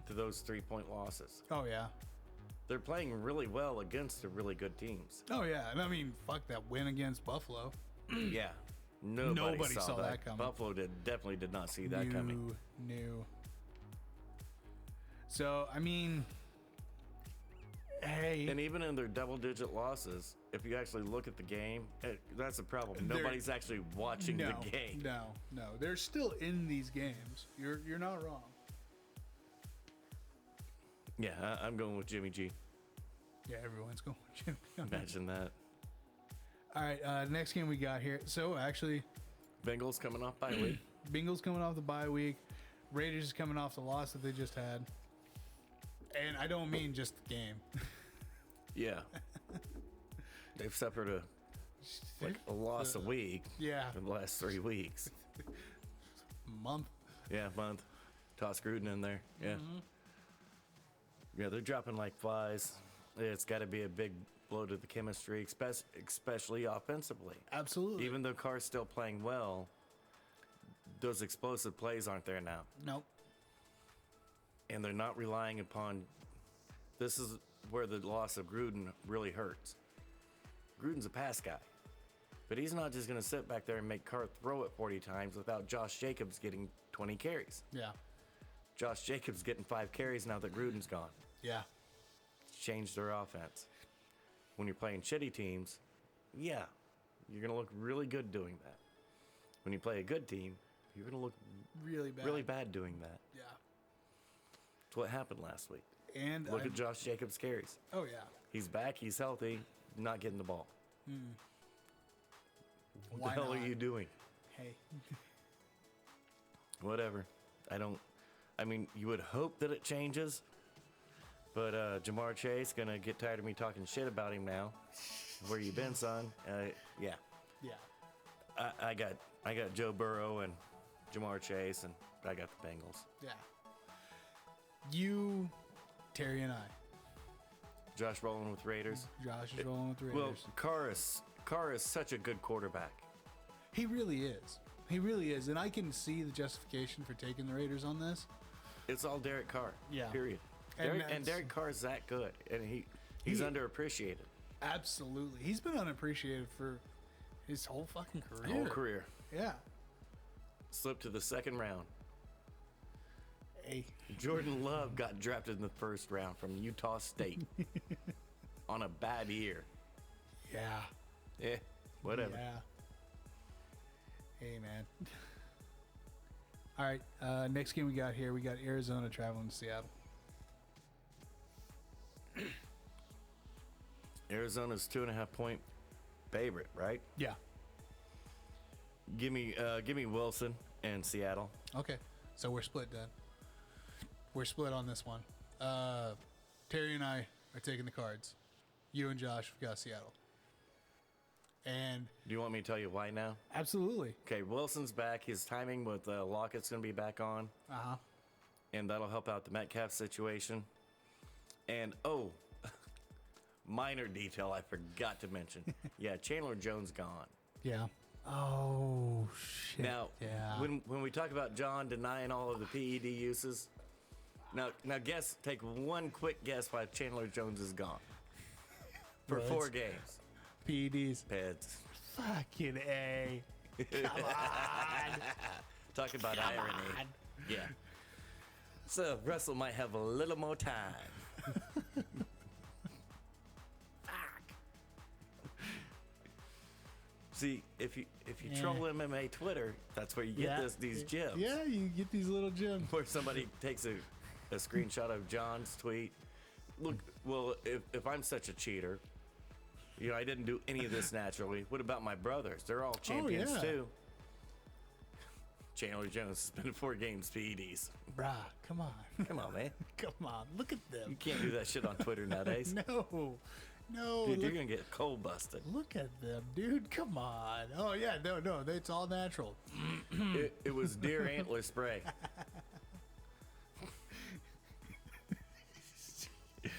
to those 3-point losses. Oh, yeah. They're playing really well against the really good teams. Oh, yeah. And I mean, fuck that win against Buffalo. Yeah. Nobody saw that coming. Buffalo definitely did not see that coming. No. So, I mean, hey. And even in their double-digit losses, if you actually look at the game, that's the problem. Nobody's actually watching the game. No. They're still in these games. You're not wrong. Yeah, I'm going with Jimmy G. Yeah, everyone's going with Jimmy. Imagine that. All right, next game we got here. So, actually, Bengals coming off bye week. Bengals coming off the bye week. Raiders is coming off the loss that they just had. And I don't mean just the game. Yeah. They've suffered a loss a week. Yeah. In the last 3 weeks. Month. Yeah, month. Toss Gruden in there. Yeah. Mm-hmm. Yeah, they're dropping like flies. It's got to be a big blow to the chemistry, especially offensively. Absolutely. Even though Carr's still playing well, those explosive plays aren't there now. Nope. And they're not relying upon. This is where the loss of Gruden really hurts. Gruden's a pass guy, but he's not just going to sit back there and make Carr throw it 40 times without Josh Jacobs getting 20 carries. Yeah. Josh Jacobs getting 5 carries now that Gruden's gone. Yeah. It's changed their offense. When you're playing shitty teams, yeah, you're going to look really good doing that. When you play a good team, you're going to look really bad doing that. Yeah. That's what happened last week. And look at Josh Jacobs' carries. Oh, yeah. He's back. He's healthy. Not getting the ball. What the hell are you doing? Hey. Whatever. I mean, you would hope that it changes. But Jamar Chase going to get tired of me talking shit about him now. Where you been, son? Yeah. Yeah. I got Joe Burrow and Jamar Chase, and I got the Bengals. Yeah. You, Terry, and I. Josh rolling with Raiders. Josh is rolling with Raiders. Well, Carr is such a good quarterback. He really is. He really is. And I can see the justification for taking the Raiders on this. It's all Derek Carr. Yeah. Period. And Derek Carr is that good. And he's underappreciated. Absolutely. He's been unappreciated for his whole fucking career. Whole career. Yeah. Slipped to the second round. Hey. Jordan Love got drafted in the first round from Utah State on a bad year. Yeah. Whatever. Yeah. Hey, man. All right. Next game we got here, we got Arizona traveling to Seattle. Arizona's 2.5-point favorite, right? Yeah. Give me Wilson and Seattle. Okay. So we're split then. We're split on this one. Terry and I are taking the Cards. you and Josh got Seattle. And Do you want me to tell you why now? absolutely. Okay, Wilson's back. His timing with Lockett's going to be back on. Uh-huh. And that'll help out the Metcalf situation. And, minor detail I forgot to mention. Yeah, Chandler Jones gone. Yeah. Oh, shit. Now, yeah. when we talk about John denying all of the PED uses, now take one quick guess why Chandler Jones is gone. For Well, 4 games. PEDs. Peds. Fucking A. Come on. Talk about irony. on. Yeah. So Russell might have a little more time. See, if you troll MMA Twitter, that's where you get these gems. Yeah, you get these little gems. Where somebody takes a screenshot of John's tweet. Look, well, if I'm such a cheater, I didn't do any of this naturally. What about my brothers? They're all champions too. Chandler Jones spent 4 games PEDs. Bruh, come on. Come on, man. Come on, look at them. You can't do that shit on Twitter nowadays. No, Dude, you're gonna get cold busted. look at them, dude. Come on. Oh yeah, no, it's all natural. It was deer antler spray.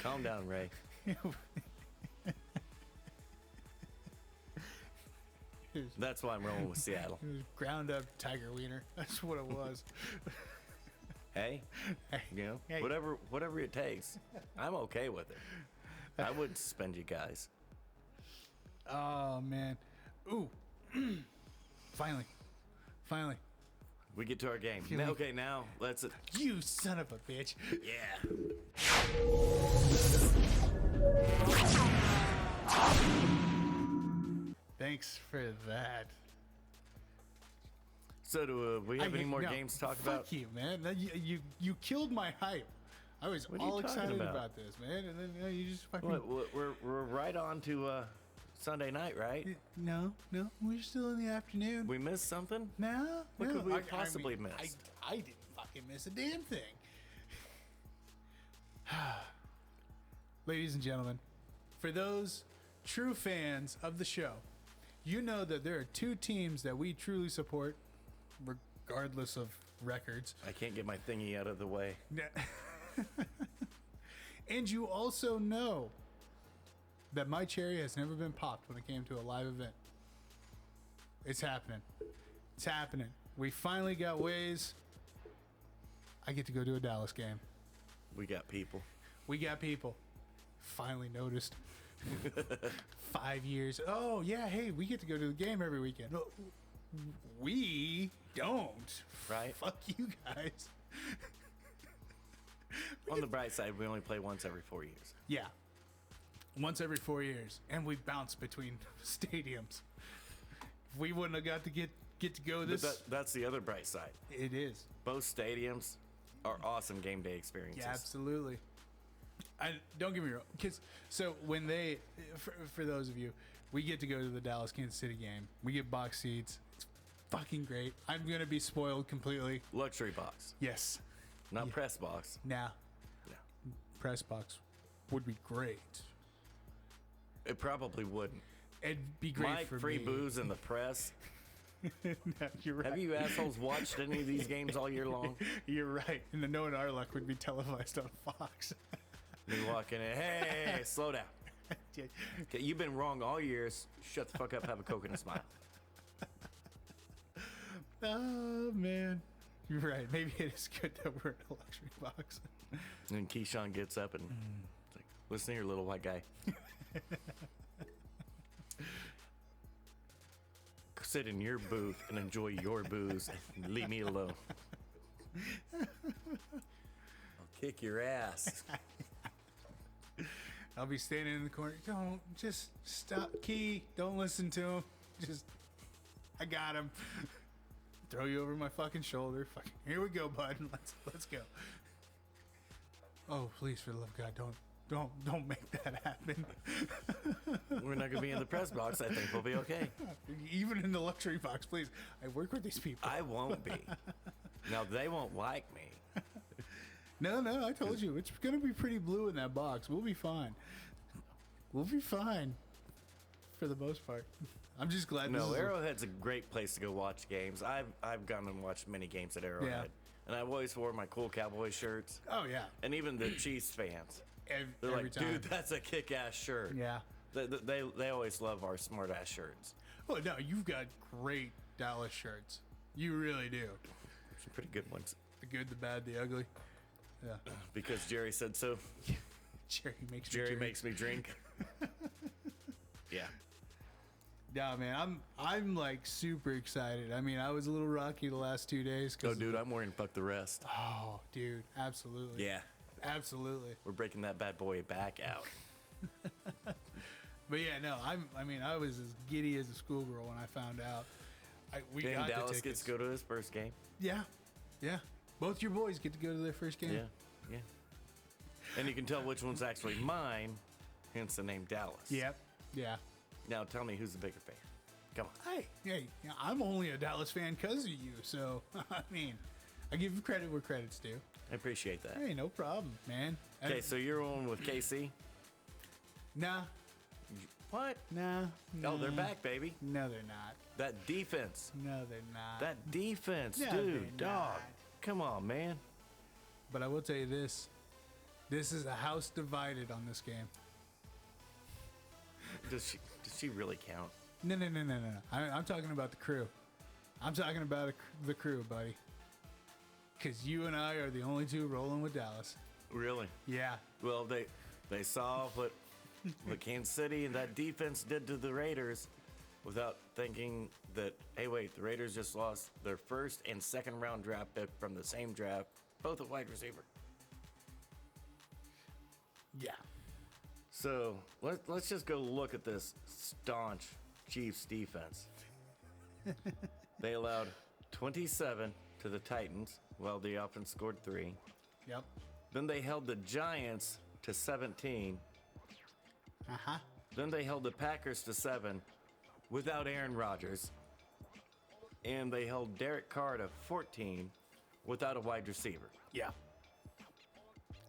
Calm down, Ray. That's why I'm rolling with Seattle. It was ground up tiger wiener. That's what it was. Hey, Hey. whatever it takes. I'm okay with it. I wouldn't suspend you guys. Oh man. Ooh. Finally. We get to our game. Now let's. You son of a bitch. Yeah. Thanks for that. So do we have any more games to talk about? Fuck you, man. You killed my hype. I was What are you all talking excited about? this, man, and then you just fucking. What, we're right on to Sunday night, right? No, we're still in the afternoon. We missed something? No, What no. could we I- have possibly I mean, missed? I didn't fucking miss a damn thing. Ladies and gentlemen, for those true fans of the show, you know that there are 2 teams that we truly support, regardless of records. I can't get my thingy out of the way. And you also know that my cherry has never been popped when it came to a live event. It's happening. We finally got ways. I get to go to a Dallas game. We got people. Finally noticed. 5 years. Oh, yeah, hey, we get to go to the game every weekend. No, we don't. Right. Fuck you guys. On the bright side, we only play once every 4 years. Yeah. Once every 4 years. And we bounce between stadiums. If we wouldn't have got to get to go this. But that's the other bright side. It is. Both stadiums are awesome game day experiences. Yeah, absolutely. Don't get me wrong. So when they, for those of you, we get to go to the Dallas Kansas City game. We get box seats. It's fucking great. I'm going to be spoiled completely. Luxury box, Yes. not press box. Now, Yeah. press box would be great. It probably wouldn't. It'd be great My for free me. booze in the press. No, you're right. Have you assholes watched any of these games all year long? You're right. And the knowing our luck would be televised on Fox. You walk in and, hey, slow down. Okay, you've been wrong all years. Shut the fuck up, have a Coke and a smile. Oh, man. You're right. Maybe it is good that we're in a luxury box. And then Keyshawn gets up and it's like, listen here, little white guy. Sit in your booth and enjoy your booze and leave me alone. I'll kick your ass. I'll be standing in the corner. Don't just stop. Key. Don't listen to him. Just, I got him. Throw you over my fucking shoulder. Fucking, here we go, bud. Let's go. Oh, please, for the love of God, don't make that happen. We're not gonna be in the press box. I think we'll be okay. Even in the luxury box, please. I work with these people. I won't be. Now they won't like me. No, I told you. It's going to be pretty blue in that box. We'll be fine. We'll be fine for the most part. I'm just glad. No, Arrowhead's a great place to go watch games. I've gone and watched many games at Arrowhead, and I've always wore my cool Cowboy shirts. Oh yeah, and even the Chiefs fans, they're every like, time. dude, that's a kick-ass shirt. Yeah. They always love our smart-ass shirts. Oh no, you've got great Dallas shirts. You really do. Some pretty good ones. The good, the bad, the ugly. Yeah. Because Jerry said so. Jerry makes me drink. Yeah. Yeah, man, I'm like super excited. I mean, I was a little rocky the last 2 days. Oh, dude, I'm wearing fuck the rest. Oh, dude, absolutely. Yeah. Absolutely. We're breaking that bad boy back out. But yeah, no, I was as giddy as a schoolgirl when I found out. We got Dallas the tickets. gets to go to his first game. Yeah, yeah. Both your boys get to go to their first game. Yeah. And you can tell which one's actually mine, hence the name Dallas. Yep. Yeah. Now tell me who's the bigger fan. Come on. Hey, yeah, I'm only a Dallas fan because of you. So, I mean, I give you credit where credit's due. I appreciate that. Hey, no problem, man. Okay, so you're on with KC? Nah. What? Nah. Oh, they're back, baby. No, they're not. That defense. No, they're not. That defense, No, dude, they're dog. not. Come on, man. But I will tell you this. This is a house divided on this game. Does she really count? No. I'm talking about the crew. I'm talking about the crew, buddy. Because you and I are the only two rolling with Dallas. Really? Yeah. Well, they saw what Kansas City and that defense did to the Raiders without thinking that, hey, wait, the Raiders just lost their first and second round draft pick from the same draft, both at wide receiver. Yeah. So let's just go look at this staunch Chiefs defense. They allowed 27 to the Titans, while the offense scored 3. Yep. Then they held the Giants to 17. Uh-huh. Then they held the Packers to 7 without Aaron Rodgers. And they held Derek Carr to 14 without a wide receiver. Yeah.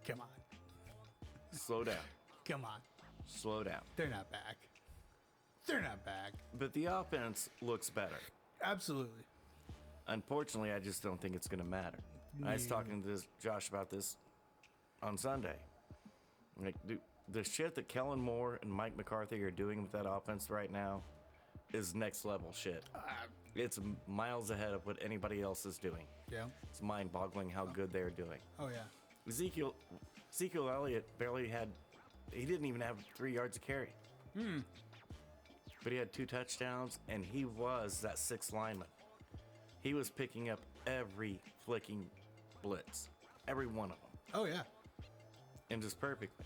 Come on. Slow down. Come on. Slow down. They're not back. They're not back. But the offense looks better. Absolutely. Unfortunately, I just don't think it's going to matter. I was talking to Josh about this on Sunday. Like, dude, the shit that Kellen Moore and Mike McCarthy are doing with that offense right now is next level shit. It's miles ahead of what anybody else is doing. Yeah. It's mind-boggling how good they're doing. Oh, yeah. Ezekiel Elliott he didn't even have 3 yards of carry. But he had 2 touchdowns, and he was that 6th lineman. He was picking up every flicking blitz, every one of them. Oh, yeah. And just perfectly.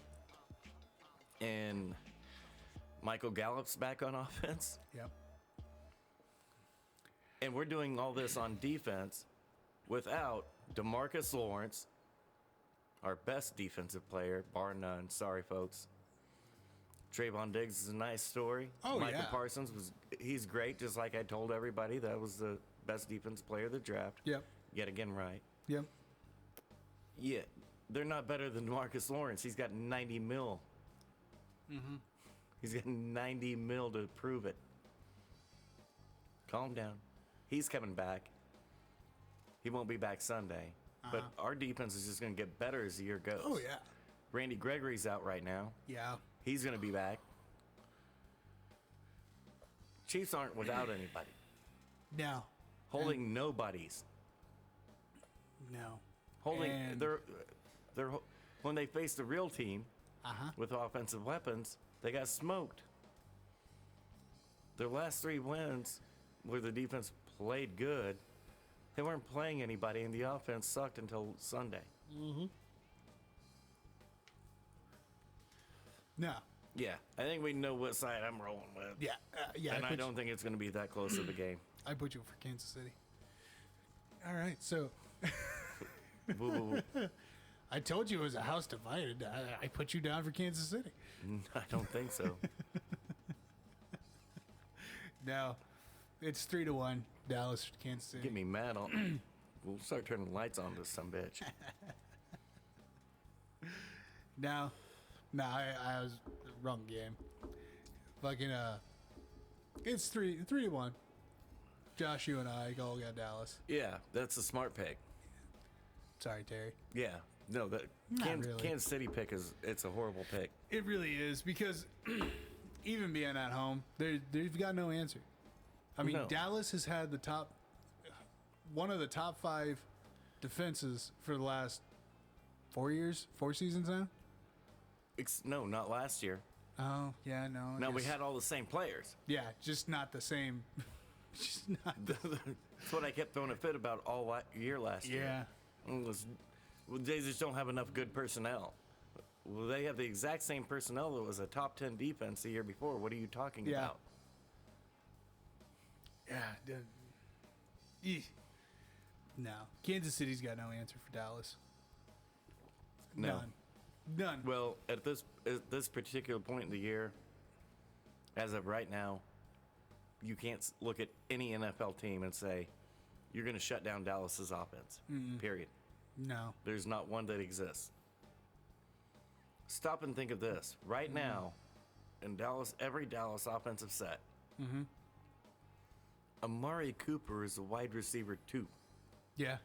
And Michael Gallup's back on offense. Yep. And we're doing all this on defense without DeMarcus Lawrence, our best defensive player, bar none. Sorry, folks. Trayvon Diggs is a nice story. Oh, Micah yeah. Parsons, he's great, just like I told everybody. That was the best defensive player of the draft. Yep. Yet again, right. Yep. Yeah, they're not better than DeMarcus Lawrence. He's got 90 mil. Mm-hmm. He's got 90 mil to prove it. Calm down. He's coming back. He won't be back Sunday. But our defense is just going to get better as the year goes. Oh, yeah. Randy Gregory's out right now. Yeah. He's going to be back. Chiefs aren't without anybody. No. Holding nobodies. No. Holding And- they're when they faced the real team with offensive weapons, they got smoked. Their last 3 wins where the defense played good, they weren't playing anybody and the offense sucked until Sunday. Mm-hmm. No. Yeah, I think we know what side I'm rolling with. Yeah. Yeah. And I don't think it's going to be that close of a game. I put you for Kansas City. All right. So Woo, woo, woo. I told you it was a house divided. I put you down for Kansas City. I don't think so. No. It's 3-1. Dallas, Kansas City. Get me mad. We'll start turning the lights on to some bitch. No, I was wrong game. Fucking it's 3-1. Josh, you and I all got Dallas. Yeah, that's a smart pick. Sorry, Terry. Yeah, no, that really. Kansas City pick it's a horrible pick. It really is because even being at home, they've got no answer. I mean, No. Dallas has had one of the top 5 defenses for the last 4 seasons now. No, not last year. Oh yeah, no. No, we had all the same players. Yeah, just not the same. Just not. That's what I kept throwing a fit about all year last year. Yeah. They just don't have enough good personnel. Well, they have the exact same personnel that was a top 10 defense the year before. What are you talking Yeah. about? Yeah. No, Kansas City's got no answer for Dallas. No. None. Well, at this particular point in the year, as of right now, you can't look at any NFL team and say you're going to shut down Dallas's offense. Period. No. There's not one that exists. Stop and think of this. Right now, in Dallas, every Dallas offensive set, Amari Cooper is a wide receiver 2. Yeah.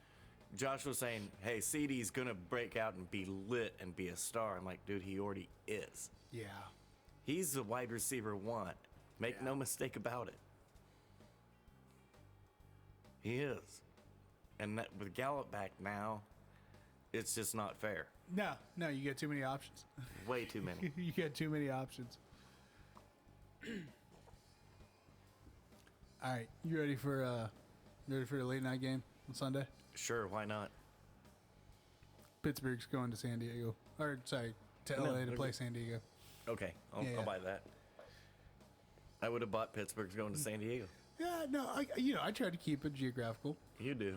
Josh was saying, hey, CD's going to break out and be lit and be a star. I'm like, dude, he already is. Yeah. He's the wide receiver 1. Make no mistake about it. He is. And that, with Gallup back now, it's just not fair. No, you get too many options. Way too many. You get too many options. All right, you ready for the late night game on Sunday? Sure, why not? Pittsburgh's going to San Diego, or sorry, to LA to play San Diego. Okay, I'll buy that. I would have bought Pittsburgh's going to San Diego. Yeah, no, I tried to keep it geographical. You do.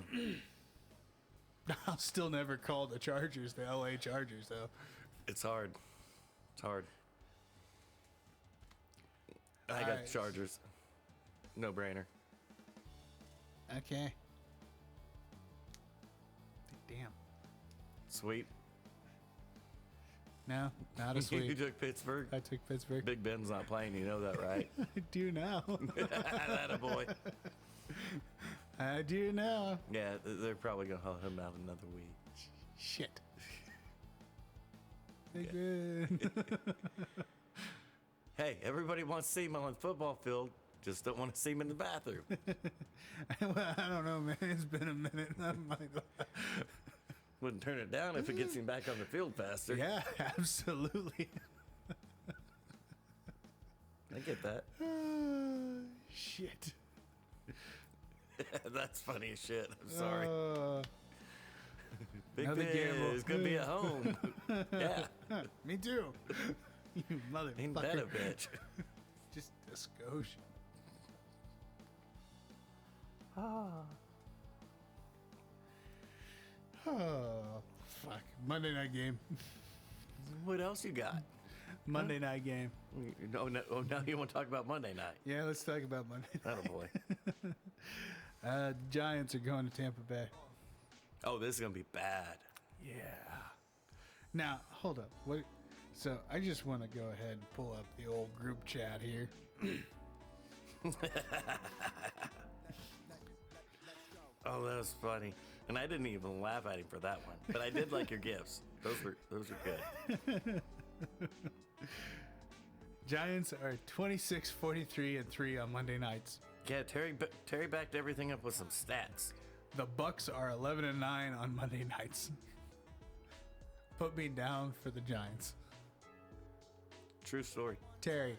I'll still never call the Chargers the LA Chargers, though. It's hard. It's hard. I All got right. the Chargers. No brainer. Okay. Damn. Sweet. No, not a You sweep. took Pittsburgh. I took Pittsburgh. Big Ben's not playing. You know that, right? I do now. That a boy. I do now. Yeah, they're probably gonna hold him out another week. Shit. Big Ben. Hey, everybody wants to see him on the football field. Just don't want to see him in the bathroom. Well, I don't know, man. It's been a minute. I might- Wouldn't turn it down if it gets him back on the field faster. Yeah, absolutely. I get that. Shit. That's funny as shit. I'm sorry. Big another Ben gamble. is gonna be at home. Yeah, Me too. You ain't that a motherfucker. bitch? Just a skosh. Oh, fuck. Monday night game. What else you got? Monday night game. No, now you want to talk about Monday night. Yeah, let's talk about Monday That a boy. night. Giants are going to Tampa Bay. Oh, this is gonna be bad. Yeah. Now, hold up. What? So I just want to go ahead and pull up the old group chat here. Oh, that was funny. And I didn't even laugh at him for that one. But I did like your gifts. Those were good. Giants are 26-43-3 on Monday nights. Yeah, Terry backed everything up with some stats. The Bucks are 11-9 on Monday nights. Put me down for the Giants. True story. Terry.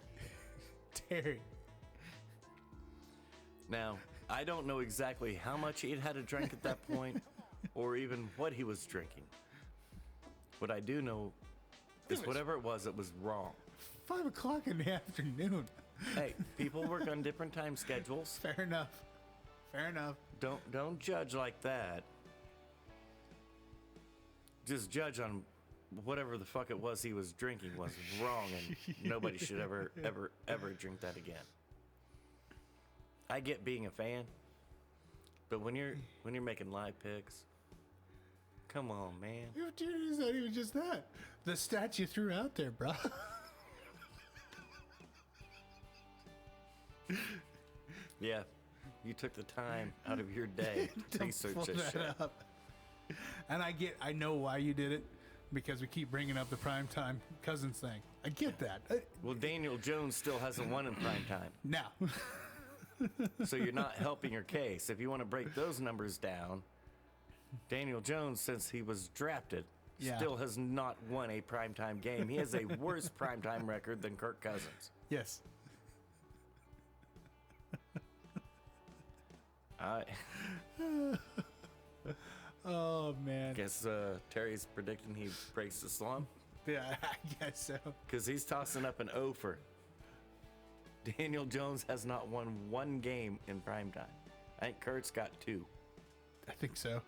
Now, I don't know exactly how much he had to drink at that point or even what he was drinking. What I do know is whatever it was wrong. 5 o'clock in the afternoon. Hey, people work on different time schedules. Fair enough. Don't judge like that. Just judge on whatever the fuck it was he was drinking was wrong, and nobody should ever drink that again. I get being a fan, but when you're making live picks, come on, man. Dude, it's not even just that. The stats you threw out there, bro. Yeah, you took the time out of your day to research pull this that shit. up. And I know why you did it, because we keep bringing up the primetime Cousins thing. I get that. Well, Daniel Jones still hasn't won in prime time, Now, so you're not helping your case. If you want to break those numbers down, Daniel Jones, since he was drafted, Yeah. still has not won a primetime game. He has a worse primetime record than Kirk Cousins. yes. I Oh man. guess Terry's predicting he breaks the slump Yeah, I guess so. because he's tossing up an offer. Daniel Jones has not won one game in primetime. I think Kurt's got 2. I think so.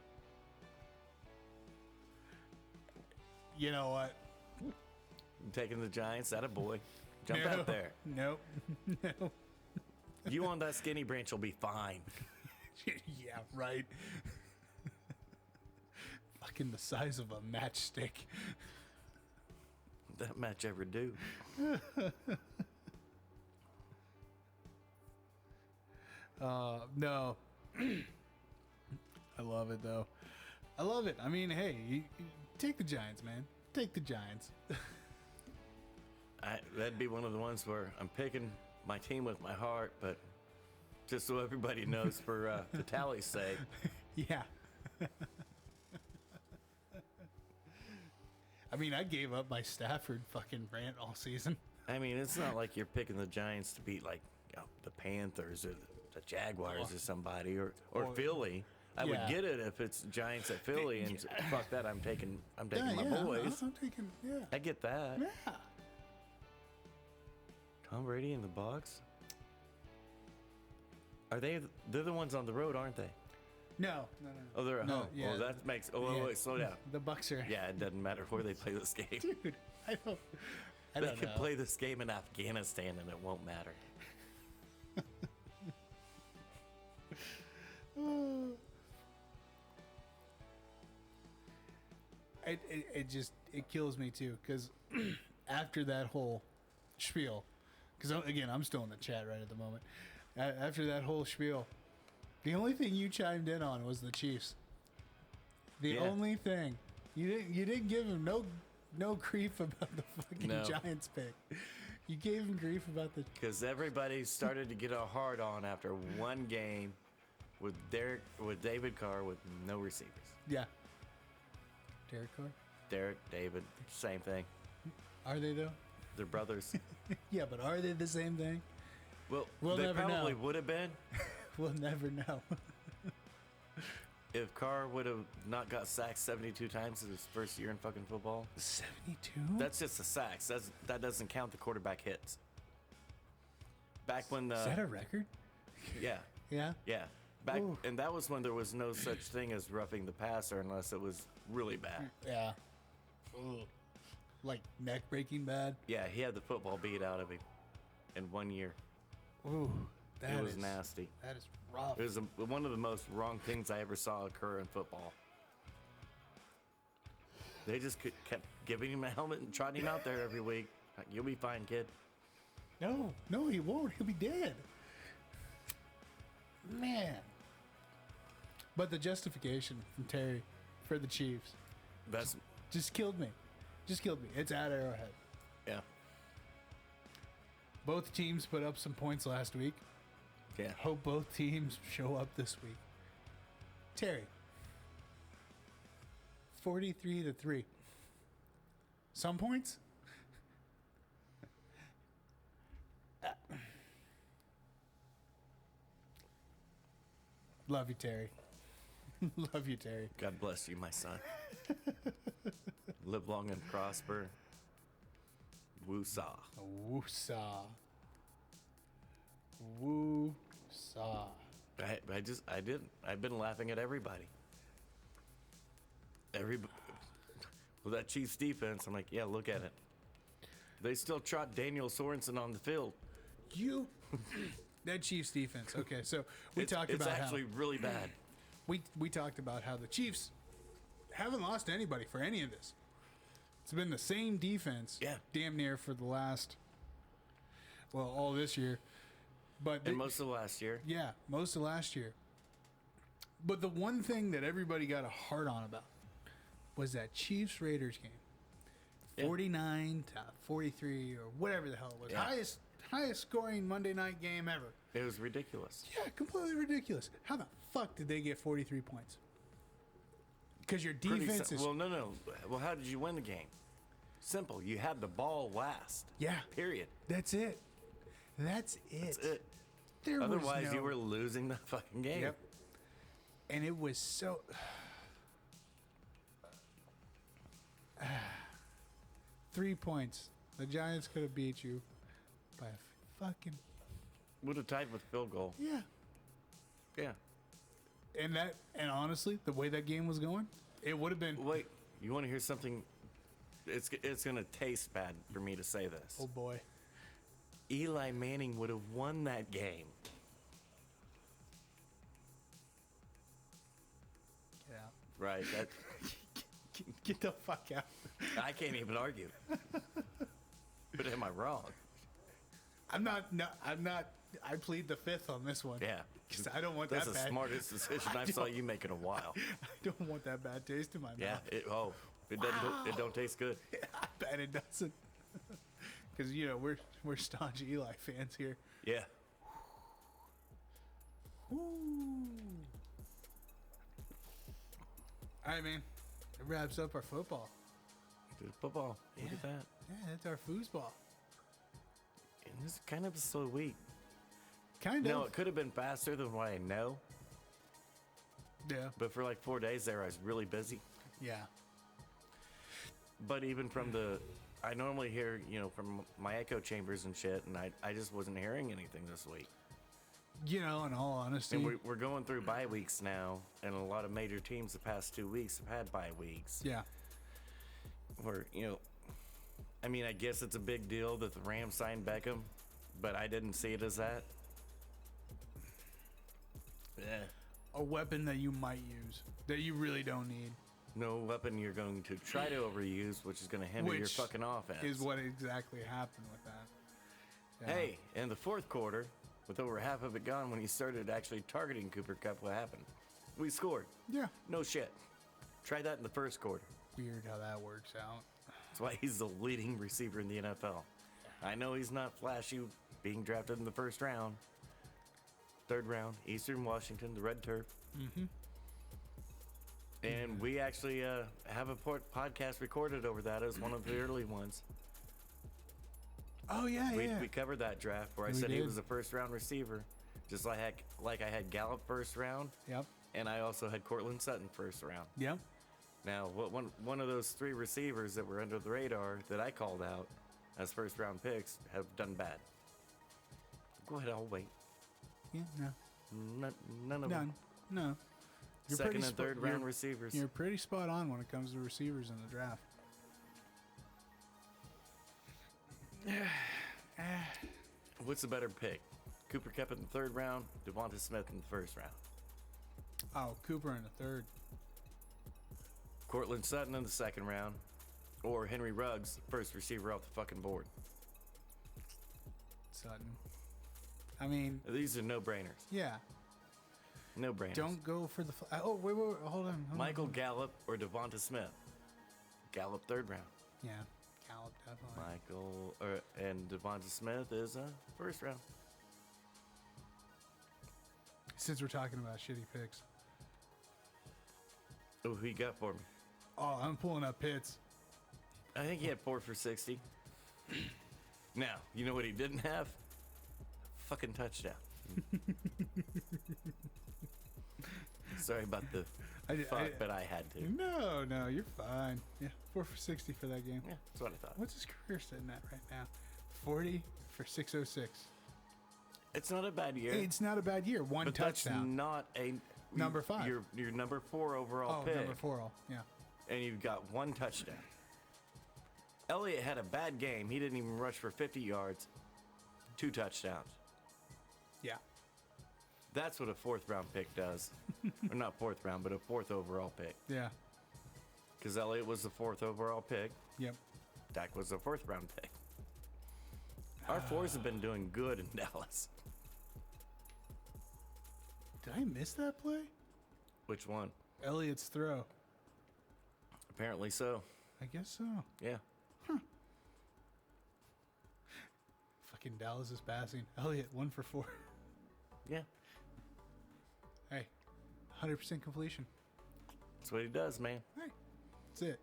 You know what? I'm taking the Giants. That a boy. Jump No. out there. Nope. No. You on that skinny branch will be fine. Yeah, right. Fucking the size of a matchstick. That match ever do. No. I love it though. I love it. I mean, hey, you take the Giants, man. Take the Giants. That'd be one of the ones where I'm picking my team with my heart, but just so everybody knows for the tally's sake. Yeah. I mean, I gave up my Stafford fucking rant all season. I mean, it's not like you're picking the Giants to beat like the Panthers or the Jaguars or somebody or Philly. I would Yeah. get it if it's Giants at Philly and fuck that. I'm taking my yeah, boys. I'm taking, yeah. I get that. Yeah. Tom Brady in the box. They're the ones on the road, aren't they? No. Oh, they're at No, home. yeah. Oh, that makes. Oh, Yeah. wait, slow down. The Bucks are. Yeah, it doesn't matter where they play this game. Dude, I They don't could know. play this game in Afghanistan and it won't matter. It kills me too, because after that whole spiel, because again, I'm still in the chat right at the moment. After that whole spiel, the only thing you chimed in on was the Chiefs. The Yeah. only thing you didn't give him no grief about the fucking No. Giants pick. You gave him grief about the. Because everybody started to get a hard on after one game with David Carr with no receivers. Yeah. Derek Carr? Derek, David, same thing. Are they though? They're brothers. Yeah, but are they the same thing? Well, We'll they never probably know. would have been We'll never know. if Carr would have not got sacked 72 times in his first year in fucking football. 72? That's just the sacks. That doesn't count the quarterback hits. Back when Is that a record? yeah. Yeah. Yeah. Ooh. And that was when there was no such thing as roughing the passer unless it was really bad. Yeah. Ugh. Like neck breaking bad. Yeah, he had the football beat out of him in 1 year. Ooh, that It was is nasty. That is rough. It was one of the most wrong things I ever saw occur in football. They just kept giving him a helmet and trotting him out there every week. Like, you'll be fine, kid. No, he won't. He'll be dead. Man. But the justification from Terry for the Chiefs That's just killed me. It's at Arrowhead. yeah, Both teams put up some points last week. yeah. Hope both teams show up this week. Terry. 43-3. Some points? Love you, Terry. Love you, Terry. God bless you, my son. Live long and prosper. Woo-saw. Woo-saw. Woo-saw. I've been laughing at everybody. With that Chiefs defense, I'm like, yeah, look at it. They still trot Daniel Sorensen on the field. That Chiefs defense. Okay, so we talked It's about actually really bad. we talked about how the Chiefs haven't lost to anybody for any of this. It's been the same defense, Yeah. damn near for the last, all this year. But And most of last year. yeah, most of last year. But the one thing that everybody got a hard on about was that Chiefs Raiders game. Yeah. 49 to 43 or whatever the hell it was. Yeah. Highest scoring Monday night game ever. It was ridiculous. Yeah, completely ridiculous. How the fuck did they get 43 points? Because your defense is... Well, no. Well, how did you win the game? Simple. You had the ball last. Yeah. Period. That's it. That's it. That's it. There Otherwise, was no... you were losing the fucking game. Yep. And it was so... 3 points. The Giants could have beat you by a fucking... Would have tied with field goal. Yeah. Yeah. And honestly, the way that game was going, it would have been... Wait, you want to hear something? It's going to taste bad for me to say this. Oh, boy. Eli Manning would have won that game. Get out. Right. That Get the fuck out. I can't even argue. But am I wrong? I'm not. I plead the fifth on this one. Yeah. 'Cause I don't want That's that the bad. smartest decision I saw you make in a while. I don't want that bad taste in my Yeah. mouth. It doesn't. It don't taste good. I bet it doesn't. Because we're staunch Eli fans here. Yeah. All right, man. It wraps up our football. Dude, football. Look at that. Yeah, that's our foosball. And this is kind of a slow week. Kind No, of. it could have been faster than what I know. Yeah. But for like 4 days there, I was really busy. Yeah. But even from I normally hear, from my echo chambers and shit, and I just wasn't hearing anything this week. In all honesty. And we're going through bye weeks now, and a lot of major teams the past 2 weeks have had bye weeks. Yeah. Where, I mean, I guess it's a big deal that the Rams signed Beckham, but I didn't see it as that. Yeah. A weapon that you might use that you really don't need. No weapon you're going to try to overuse, which is going to hinder your fucking offense. Is what exactly happened with that. Yeah. Hey, in the fourth quarter, with over half of it gone, when he started actually targeting Cooper Kupp, what happened? We scored. Yeah. No shit. Try that in the first quarter. Weird how that works out. That's why he's the leading receiver in the NFL. I know he's not flashy, being drafted in the first round. Third round, Eastern Washington, the Red Turf. Mm-hmm. And we actually have a podcast recorded over that as one of the early ones. Oh, yeah, We covered that draft where I said he was a first-round receiver, just like I had Gallup first round. Yep. And I also had Cortland Sutton first round. Yep. Now, one of those three receivers that were under the radar that I called out as first-round picks have done bad. Go ahead, I'll wait. Yeah, no. None of them. No. You're Second pretty and third round receivers. You're pretty spot on when it comes to receivers in the draft. What's the better pick? Cooper Kupp in the third round, Devonta Smith in the first round. Oh, Cooper in the third. Cortland Sutton in the second round, or Henry Ruggs, first receiver off the fucking board. Sutton. I mean, These are no-brainers. yeah. No-brainers. Don't go for the... wait, hold on. Michael Gallup or Devonta Smith. Gallup third round. Yeah, Gallup definitely. And Devonta Smith is first round. Since we're talking about shitty picks. Oh, who you got for me? Oh, I'm pulling up Pitts. I think he had 4 for 60. Now, you know what he didn't have? Fucking touchdown. Sorry about the but I had to. No, you're fine. Yeah, 4 for 60 for that game. Yeah, that's what I thought. What's his career sitting at right now? 40 for 606. It's not a bad year. It's not a bad year. One but touchdown. That's not a Number 5. Your number 4 overall pick. Number 4. Yeah. And you've got 1 touchdown. Elliott had a bad game. He didn't even rush for 50 yards. 2 touchdowns. Yeah. That's what a 4th round pick does. Or not 4th round, but a 4th overall pick. Yeah. Because Elliott was the 4th overall pick. Yep. Dak was the 4th round pick. Our 4s have been doing good in Dallas. Did I miss that play? Which one? Elliott's throw. Apparently so. I guess so. Yeah. Fucking Dallas is passing. Elliott, 1 for 4. Yeah. Hey, 100% completion. That's what he does, man. Hey, that's it.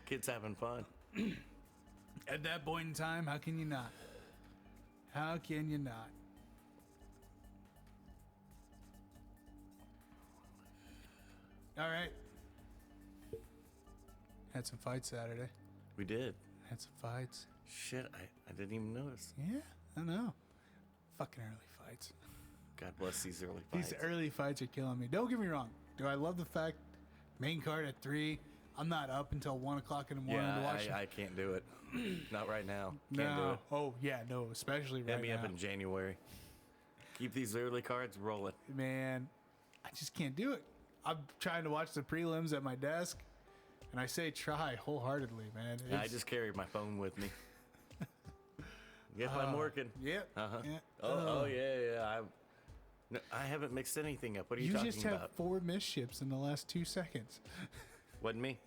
Kids having fun. At that point in time, how can you not? How can you not? All right. Had some fights Saturday. We did. Had some fights. Shit, I didn't even notice. Yeah, I know. Fucking early fights. God bless these early fights. These early fights are killing me. Don't get me wrong. Do I love the fact main card at 3? I'm not up until 1 o'clock in the morning to watch it. I can't do it. Not right now. Can't do No. it. Oh, yeah, no, especially right now. Hit me up in January. Keep these early cards rolling. Man, I just can't do it. I'm trying to watch the prelims at my desk, and I say try wholeheartedly, man. I just carry my phone with me. Yep, I'm working. Yep. Uh-huh. Yeah. Oh, yeah. I haven't mixed anything up. What are you talking just have about? 4 misships in the last 2 seconds. Wasn't me.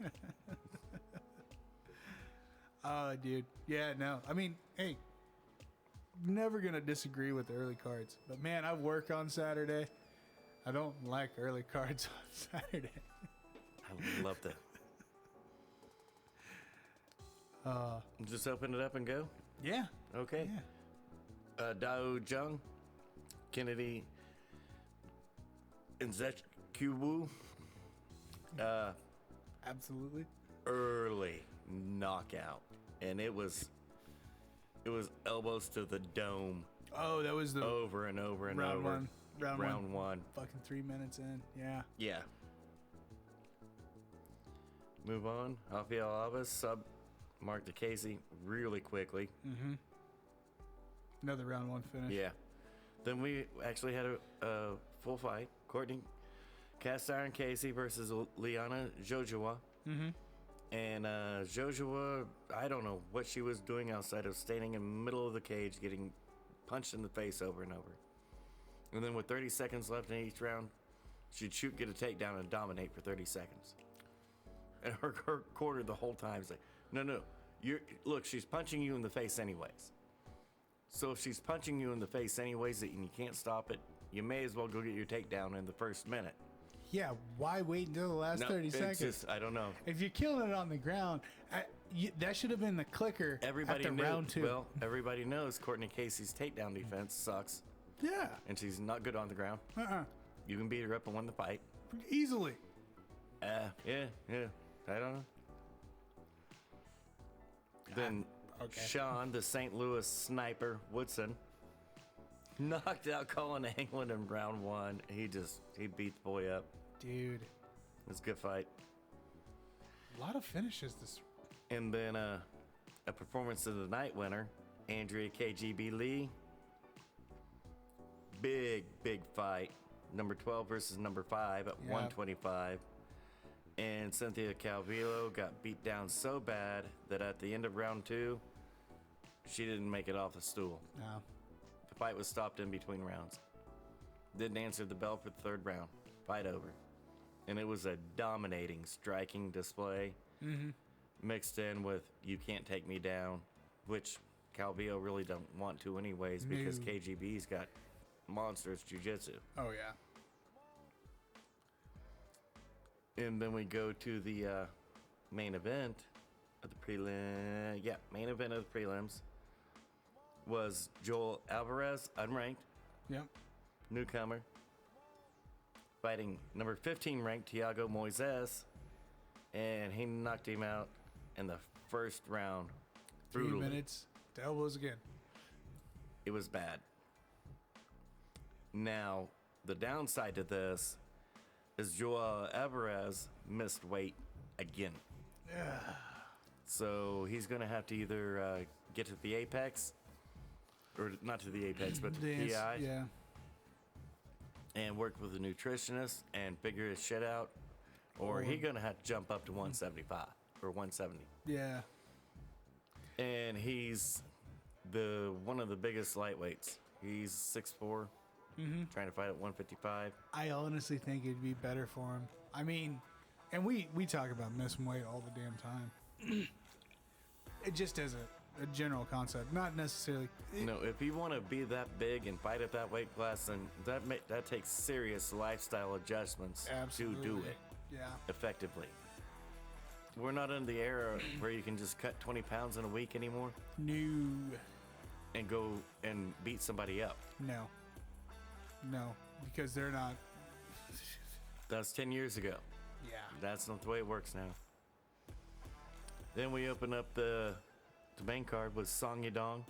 Oh, dude. Yeah, no. I mean, hey, never going to disagree with the early cards. But, man, I work on Saturday. I don't like early cards on Saturday. I love that. Just open it up and go? Yeah. Okay. Yeah. Dao Jung, Kennedy, Nzechukwu, Absolutely. early knockout, and it was elbows to the dome. Oh, that was the over and over and round over. one. Round one. Fucking 3 minutes in. Yeah. Yeah. Move on. Rafael Alves sub Mark DeCasey really quickly. Mm-hmm. Another round 1 finish. Yeah. Then we actually had a full fight. Courtney Cast Iron Casey versus Liana Jojoa. Mm-hmm. And Jojoa, I don't know what she was doing outside of standing in the middle of the cage getting punched in the face over and over. And then with 30 seconds left in each round, she'd shoot, get a takedown, and dominate for 30 seconds. And her quarter the whole time is like, no, look, she's punching you in the face anyways. So if she's punching you in the face anyways and you can't stop it, you may as well go get your takedown in the first minute. Yeah, why wait until the last 30 seconds? Just, I don't know. If you're killing it on the ground, that should have been the clicker Everybody after knew, round 2. Well, everybody knows Courtney Casey's takedown defense sucks. Yeah. And she's not good on the ground. You can beat her up and win the fight. Easily. Yeah. I don't know. Then Okay. Sean, the St. Louis sniper, Woodson, knocked out Colin England in round 1. He beat the boy up. Dude. It was a good fight. A lot of finishes this. And then a performance of the night winner, Andrea KGB Lee. Big fight. Number 12 versus number 5 at 125. And Cynthia Calvillo got beat down so bad that at the end of round 2, she didn't make it off the stool. No. The fight was stopped in between rounds. Didn't answer the bell for the 3rd round. Fight over. And it was a dominating striking display mixed in with "you can't take me down," which Calvillo really don't want to anyways because KGB's got monstrous jiu-jitsu. Oh, yeah. And then we go to the main event of the prelim. Yeah, main event of the prelims was Joel Alvarez, unranked, Yep. newcomer, fighting number 15 ranked Thiago Moises, and he knocked him out in the first round. 3 Brutally. minutes to elbows again. It was bad. Now, the downside to this is Joel Alvarez missed weight again. So he's going to have to either get to the apex, or not to the apex, but to the PI, Yeah. and work with a nutritionist and figure his shit out, or he's going to have to jump up to 175 or 170. Yeah. And he's one of the biggest lightweights. He's 6'4", trying to fight at 155. I honestly think it'd be better for him. I mean, and we talk about missing weight all the damn time. It just as a general concept, not necessarily. No, if you want to be that big and fight at that weight class, then that takes serious lifestyle adjustments Absolutely. to do it Yeah. effectively. We're not in the era where you can just cut 20 pounds in a week anymore No. and go and beat somebody up. No. Because they're not. That's 10 years ago. Yeah. That's not the way it works now. Then we open up the main card with Song Yadong.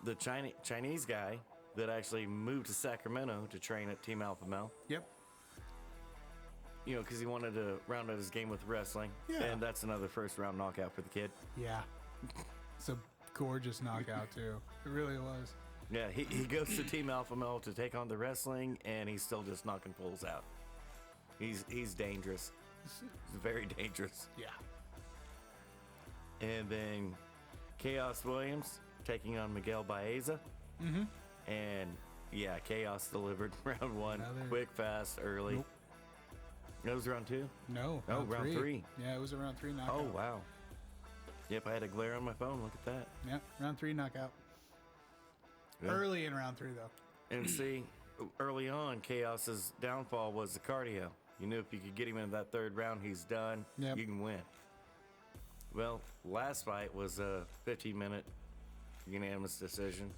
The Chinese guy that actually moved to Sacramento to train at Team Alpha Male. Yep. You know, because he wanted to round out his game with wrestling. Yeah. And that's another first round knockout for the kid. Yeah. It's a gorgeous knockout too. It really was. Yeah, he goes to Team Alpha Male to take on the wrestling, and he's still just knocking fools out. He's dangerous. He's very dangerous. Yeah. And then Chaos Williams taking on Miguel Baeza. And yeah, Chaos delivered round one. Quick, fast, early. Nope. That was round two? No. Oh, round three. Yeah, it was a round 3 knockout. Oh, wow. Yep, I had a glare on my phone. Look at that. Yep, round 3 knockout. Yeah. Early in round 3 though. And see, early on, Chaos's downfall was the cardio. You knew if you could get him in that third round, he's done. Yep. You can win. Well, last fight was a 15-minute unanimous decision.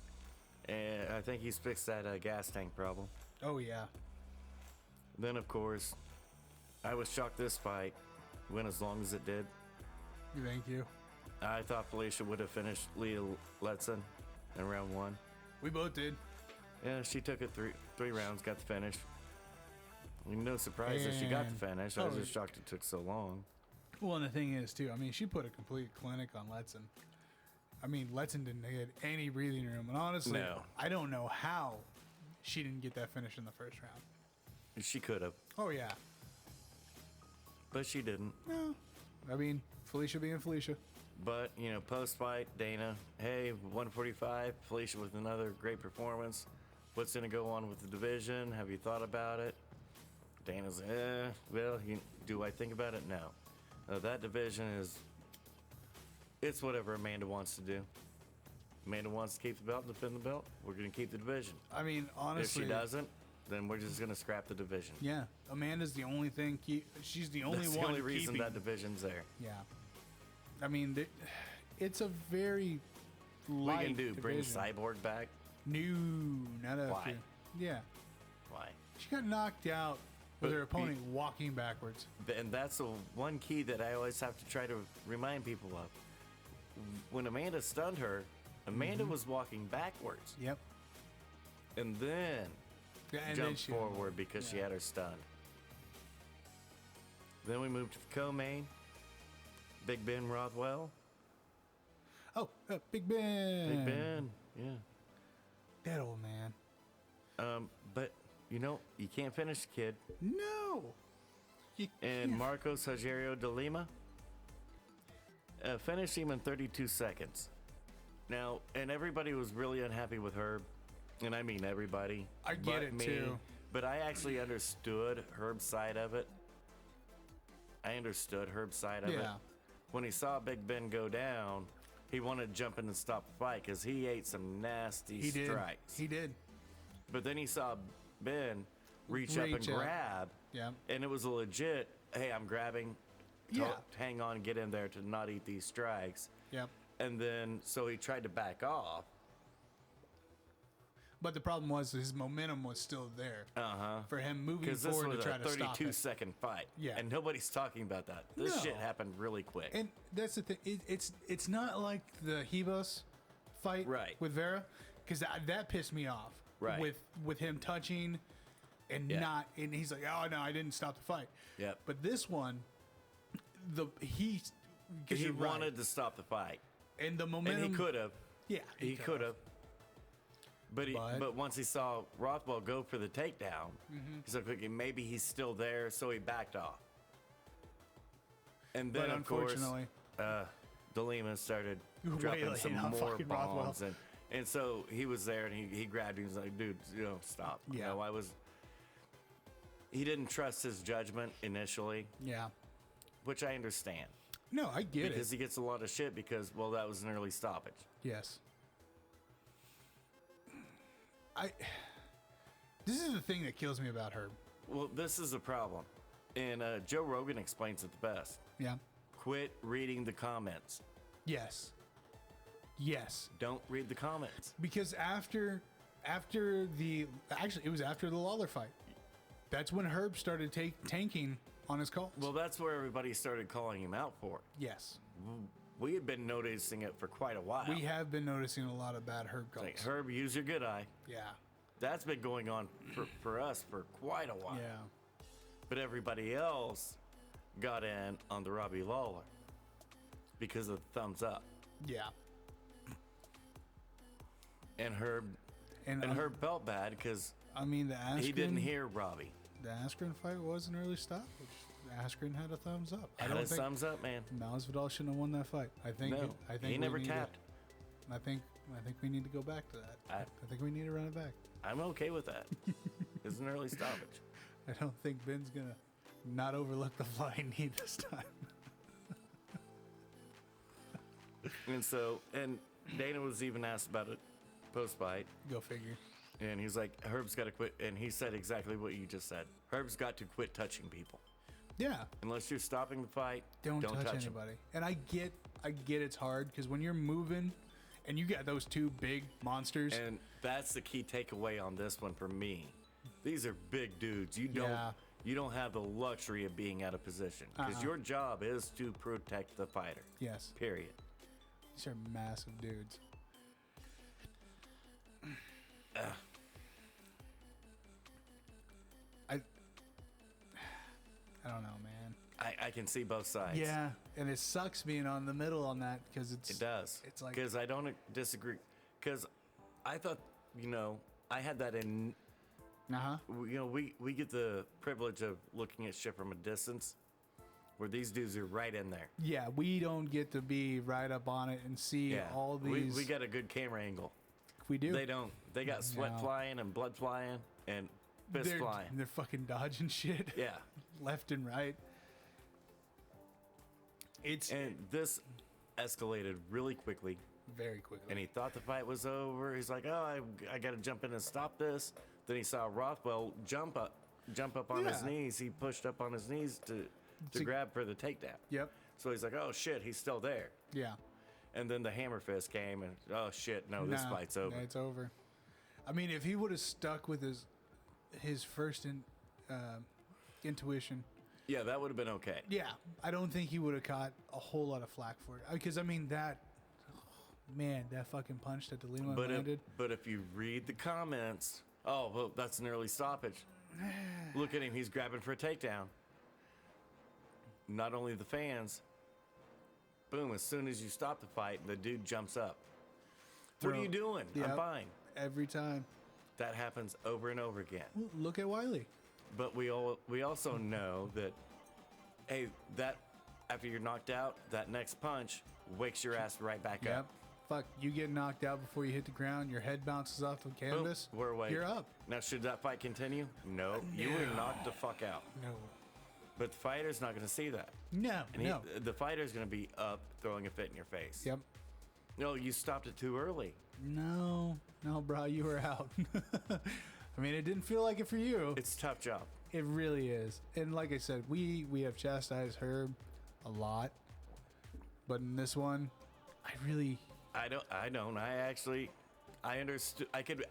And I think he's fixed that gas tank problem. Oh yeah. Then, of course, I was shocked this fight went as long as it did. Thank you. I thought Felicia would have finished Leah Lutzen in round one. We both did. Yeah, she took it three rounds, got the finish. I mean, no surprise that she got the finish. I was just shocked it took so long. Well, and the thing is, too, I mean, she put a complete clinic on Lutzen. I mean, Lutzen didn't get any breathing room. And honestly, No. I don't know how she didn't get that finish in the first round. She could have, Oh, yeah. but she didn't. No. I mean, Felicia being Felicia. But, you know, post-fight, Dana, hey, 145, Felicia with another great performance. What's going to go on with the division? Have you thought about it? Dana's, well, do I think about it? No. That division it's whatever Amanda wants to do. Amanda wants to keep the belt and defend the belt. We're going to keep the division. I mean, honestly. If she doesn't, then we're just going to scrap the division. Yeah. Amanda's the only thing. She's the only That's one the only reason keeping. that division's there. Yeah. I mean, it's a very light We can do bring division. Cyborg back. No, not a. Why? Yeah. Why? She got knocked out with But her opponent walking backwards. And that's the one key that I always have to try to remind people of. When Amanda stunned her, Amanda was walking backwards Yep. and then Yeah, and jumped she- forward because she had her stunned. Then we moved to the co-main. Big Ben Rothwell. Oh, Big Ben. Big Ben, yeah. That old man. But, you know, you can't finish the kid. No. You And can't. Marcos Rogerio de Lima finished him in 32 seconds. Now, and everybody was really unhappy with Herb. And I mean everybody. I get but it, me. too. But I actually understood Herb's side of it. I understood Herb's side of it. Yeah. When he saw Big Ben go down, he wanted to jump in and stop the fight because he ate some nasty He did. strikes. He did. But then he saw Ben reach up and Reach out. grab. Yeah. And it was a legit, hey, I'm grabbing. Yeah. Hang on, get in there to not eat these strikes. Yep. And then, so he tried to back off. But the problem was his momentum was still there for him moving Because this forward was to try a to stop 32 it. second fight. Yeah. And nobody's talking about that. This No. shit happened really quick. And that's the thing. It's not like the Hibos fight Right. with Vera, because that pissed me off. Right. With him touching and Yeah. not, and he's like, oh no, I didn't stop the fight. Yep. But this one, he wanted to stop the fight. and the momentum. And he could have. Yeah, He could have. But once he saw Rothwell go for the takedown, he's like, okay, maybe he's still there, so he backed off. And then, But of course, unfortunately, DeLima started dropping Wailing some on more fucking Rothwell. bombs. And so he was there, and he grabbed me. He was like, dude, stop. Yeah. He didn't trust his judgment initially, Yeah. which I understand. No, I get Because it. he gets a lot of shit because, well, that was an early stoppage. Yes. This is the thing that kills me about Herb. Well, this is a problem. And Joe Rogan explains it the best. Yeah. Quit reading the comments. Yes. Yes. Don't read the comments. Because after the Lawler fight, that's when Herb started tanking on his calls. Well, that's where everybody started calling him out for. Yes. We had been noticing it for quite a while. We have been noticing a lot of bad Herb calls. Like, Herb, use your good eye. Yeah. That's been going on for us for quite a while. Yeah. But everybody else got in on the Robbie Lawler because of the thumbs up. Yeah. And Herb Herb felt bad because I mean, he didn't hear Robbie. The Askren fight was an early stoppage. Askren had a thumbs up. I Had don't his think thumbs up, man. Masvidal shouldn't have won that fight. I think. No, I think he we never need tapped. I think we need to go back to that. I think we need to run it back. I'm okay with that. It's an early stoppage. I don't think Ben's gonna not overlook the flying knee this time. And Dana was even asked about it post-fight. Go figure. And he's like, Herb's got to quit. And he said exactly what you just said. Herb's got to quit touching people. Yeah. Unless you're stopping the fight, Don't touch 'em. anybody. And I get it's hard because when you're moving and you got those two big monsters. And that's the key takeaway on this one for me. These are big dudes. You don't have the luxury of being out of position because your job is to protect the fighter. Yes. Period. These are massive dudes. I don't know, man. I can see both sides. Yeah, and it sucks being on the middle on that because It does. It's like because I don't disagree. Because I thought, I had that in. We get the privilege of looking at shit from a distance, where these dudes are right in there. Yeah, we don't get to be right up on it and see all these. We got a good camera angle. We do. They don't. They got sweat flying and blood flying and fist flying. They're fucking dodging shit. Yeah. Left and right. And this escalated really quickly. Very quickly. And he thought the fight was over. He's like, "Oh, I got to jump in and stop this." Then he saw Rothwell jump up on his knees. He pushed up on his knees to grab for the takedown. Yep. So he's like, "Oh shit, he's still there." Yeah. And then the hammer fist came, and oh shit, no, this fight's over. It's over. I mean, if he would have stuck with his first intuition. Yeah, that would have been okay. Yeah, I don't think he would have caught a whole lot of flack for it. Because I mean that fucking punch that DeLima landed. But if you read the comments, oh well, that's an early stoppage. Look at him, he's grabbing for a takedown. Not only the fans. Boom, as soon as you stop the fight, the dude jumps up. What are you doing? Yep. I'm fine. Every time. That happens over and over again. Well, look at Wiley. But we also know that, hey, that after you're knocked out, that next punch wakes your ass right back up. Fuck, you get knocked out before you hit the ground, your head bounces off the canvas, Boom, we're awake. You're up. Now, should that fight continue? No. You were knocked the fuck out. No. But the fighter's not going to see that. No, And the fighter's going to be up, throwing a fit in your face. Yep. No, you stopped it too early. No, bro, you were out. I mean, it didn't feel like it for you. It's a tough job. It really is. And like I said, we have chastised Herb a lot. But in this one, I don't. I understood. I could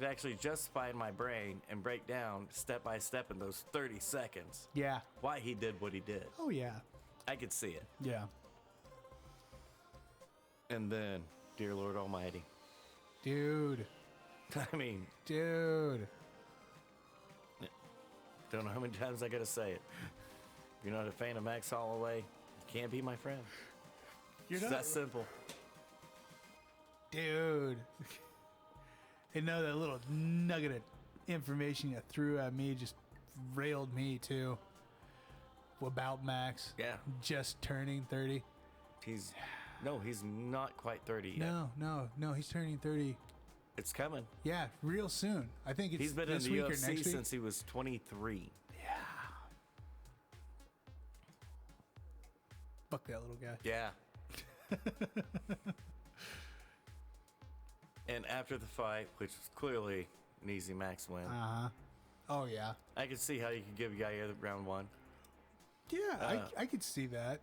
actually justify in my brain and break down step by step in those 30 seconds. Yeah. Why he did what he did. Oh, yeah. I could see it. Yeah. And then, dear Lord Almighty. Dude. I mean. Dude. Don't know how many times I gotta say it. If you're not a fan of Max Holloway, you can't be my friend. You're it's not. that simple. Dude. And no, that little nugget of information you threw at me just railed me too. About Max. Yeah. Just turning 30. He's No, he's not quite 30 yet. No. He's turning 30. It's coming. Yeah, real soon. I think it's He's been in this the week or UFC next week. since he was 23. Yeah. Fuck that little guy. Yeah. And after the fight, which was clearly an easy Max win, Oh yeah. I could see how you could give Yair the round one. Yeah, I could see that.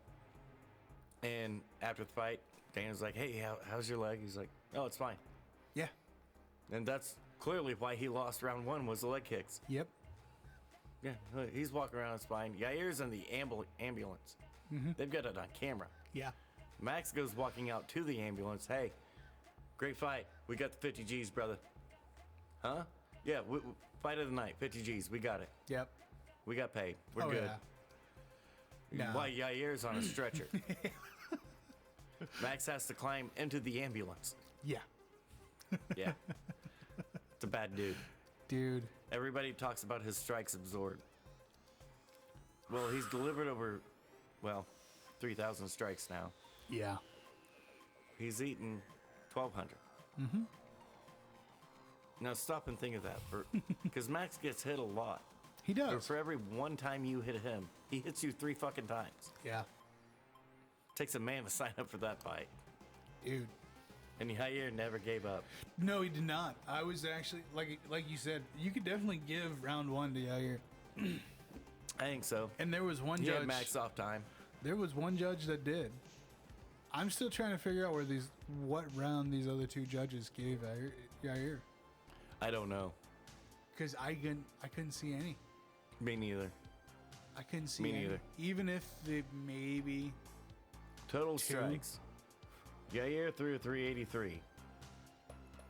And after the fight, Dana's like, "Hey, how's your leg?" He's like, "Oh, it's fine." Yeah. And that's clearly why he lost round one was the leg kicks. Yep. Yeah, he's walking around, it's fine. Yair's in the ambulance. They've got it on camera. Yeah. Max goes walking out to the ambulance. "Hey, great fight. We got the 50 G's, brother." Huh? Yeah, fight of the night, 50 G's. We got it. Yep. We got paid. We're Oh, good. Yeah. No. Why Yair's on a stretcher. Max has to climb into the ambulance. Yeah. Yeah. It's a bad dude. Dude. Everybody talks about his strikes absorbed. Well, he's delivered over, 3,000 strikes now. Yeah. He's eaten 1,200. Now stop and think of that, because Max gets hit a lot. He But does. for every one time you hit him, he hits you 3 fucking times. Yeah. Takes a man to sign up for that fight. Dude. And Yair never gave up. No, he did not. I was actually like you said, you could definitely give round one to Yair. I think so. And there was one He judge. had Max off time. There was one judge that did. I'm still trying to figure out what round these other two judges gave Yair. I don't know. Because I couldn't see any. Me neither. I couldn't see Me any. neither. Even if they maybe Total Two. strikes. Yair threw 383.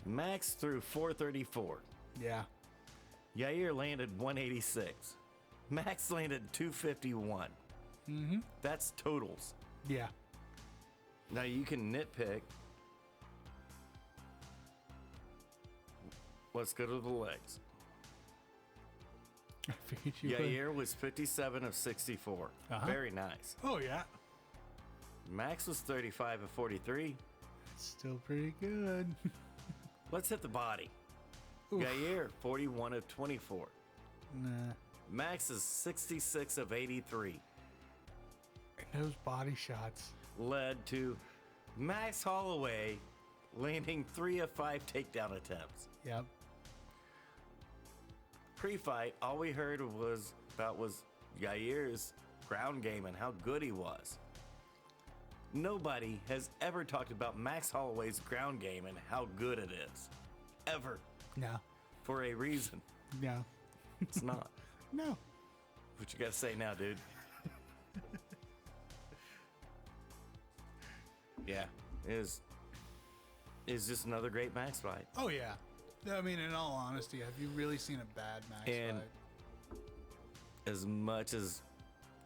Max threw 434. yeah. Yair landed 186. Max landed 251. That's totals. Yeah. Now you can nitpick. Let's go to the legs. I figured you would. Yair was 57 of 64. Very nice. Oh yeah. Max was 35 of 43. Still pretty good. Let's hit the body. Oof. Yair, 41 of 24. Nah. Max is 66 of 83. And those body shots. Led to Max Holloway landing 3 of 5 takedown attempts. Yep. Pre-fight, all we heard was Yair's ground game and how good he was. Nobody has ever talked about Max Holloway's ground game and how good it is. Ever. No. For a reason. No. It's not. No. What you gotta say now, dude? Yeah. Is just another great Max fight. Oh yeah. I mean, in all honesty, have you really seen a bad Max And fight? as much as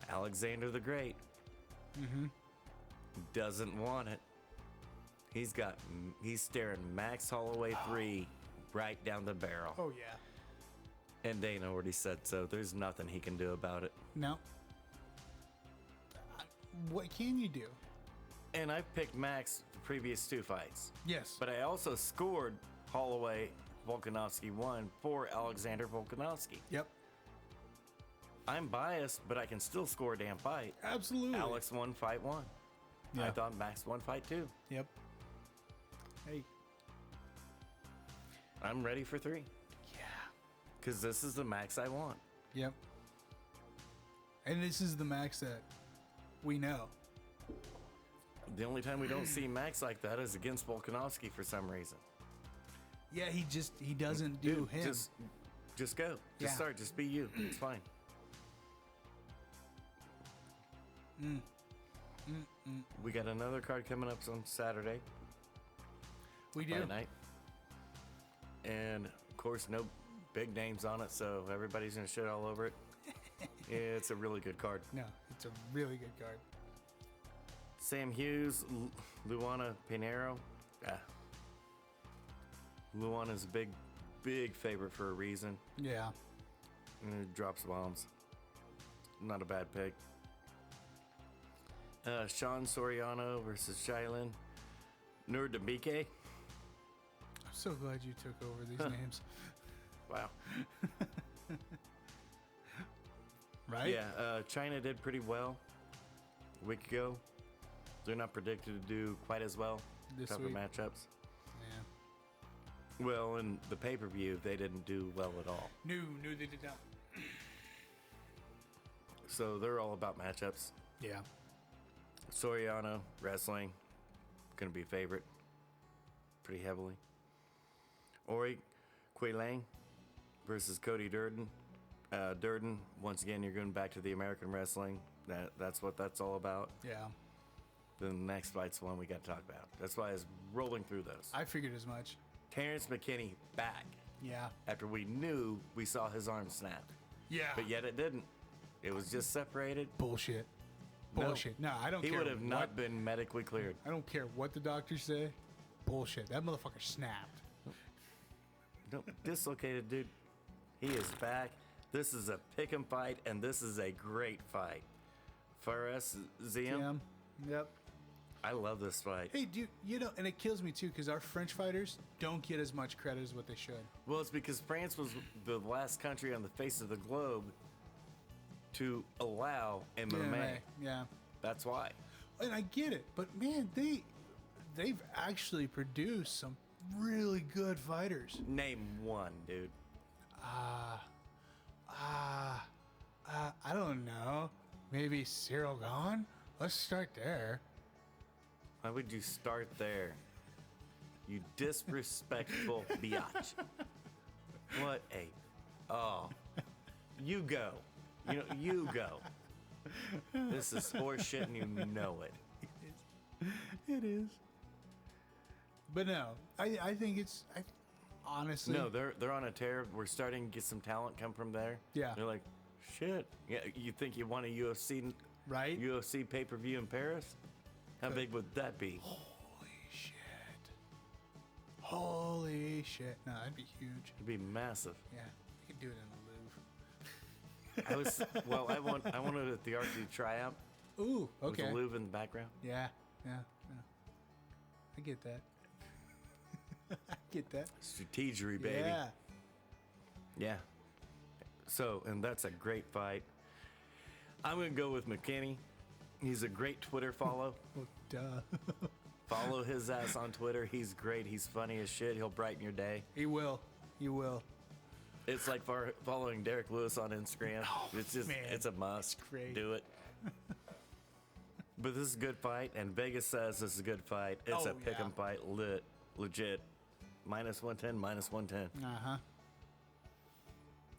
Alexander the Great doesn't want it, he's staring Max Holloway 3 right down the barrel. Oh yeah. And Dana already said so. There's nothing he can do about it. No. What can you do? And I picked Max the previous 2 fights. Yes. But I also scored Holloway Volkanovski 1 for Alexander Volkanovski. Yep. I'm biased, but I can still score a damn fight. Absolutely. Alex won fight 1. Yeah. I thought Max won fight 2. Yep. Hey. I'm ready for 3. Yeah. Because this is the Max I want. Yep. And this is the Max that we know. The only time we don't see Max like that is against Volkanovski for some reason. Yeah, he doesn't do Dude, him. Just go. Yeah. Just start. Just be you. It's fine. We got another card coming up on Saturday. We do. Fight night. And of course, no big names on it, so everybody's gonna shit all over it. It's a really good card. No, it's a really good card. Sam Hughes, Luana Pinheiro. Luana's a big favorite for a reason. Yeah. And it drops bombs. Not a bad pick. Sean Soriano versus Shylyn. Noor Damike. I'm so glad you took over these names. Wow. Right? Yeah, China did pretty well a week ago. They're not predicted to do quite as well. This Tougher week. matchups. Yeah. Well, in the pay-per-view, they didn't do well at all. No, they did not. So they're all about matchups. Yeah. Soriano, wrestling, going to be a favorite pretty heavily. Ori Quaylang versus Cody Durden. Durden, once again, you're going back to the American wrestling. That's what that's all about. Yeah. The next fight's the one we got to talk about. That's why I was rolling through those. I figured as much. Terrence McKinney back Yeah. after we knew we saw his arm snap. Yeah. But yet it didn't. It was just separated. Bullshit. No. Bullshit. No, I don't care. He would have what, not been medically cleared. I don't care what the doctors say. Bullshit. That motherfucker snapped. No, dislocated, dude. He is back. This is a pick 'em fight, and this is a great fight. Fares Ziam. Yeah. Yep. I love this fight. Hey, dude, and it kills me too because our French fighters don't get as much credit as what they should. Well, it's because France was the last country on the face of the globe to allow MMA. Yeah. That's why. And I get it, but man, they've actually produced some really good fighters. Name one, dude. I don't know. Maybe Cyril Gahn? Let's start there. Why would you start there? You disrespectful biatch. What a... Oh. You go. You go. This is horse shit and you know it. It is. But no, I think it's... honestly... No, they're on a tear. We're starting to get some talent come from there. Yeah. They're like, shit. Yeah, you think you want a UFC... Right? UFC pay-per-view in Paris? How big would that be? Holy shit. No, that'd be huge. It'd be massive. Yeah, you could do it in the Louvre. I wanted it at the Arc to try out. Ooh, okay. With the Louvre in the background. Yeah. I get that. I get that. Strategery, baby. Yeah. Yeah. So, and that's a great fight. I'm going to go with McKinney. He's a great Twitter follow. Well, duh. Follow his ass on Twitter. He's great. He's funny as shit. He'll brighten your day. He will. It's like following Derek Lewis on Instagram. It's just, man, it's a must. it's great. Do it. But this is a good fight, and Vegas says this is a good fight. It's a pick 'em fight, legit. Minus 110, minus 110. Uh-huh.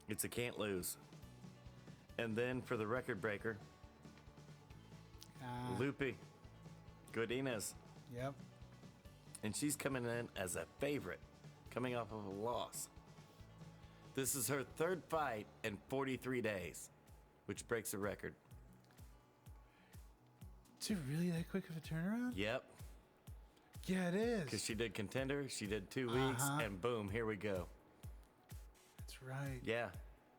It's a can't lose. And then for the record breaker, Lupe Godinez. Yep. And she's coming in as a favorite, coming off of a loss. This is her third fight in 43 days, which breaks a record. Is it really that quick of a turnaround? Yep. Yeah, it is. Because she did Contender, she did 2 weeks, and boom, here we go. That's right. Yeah.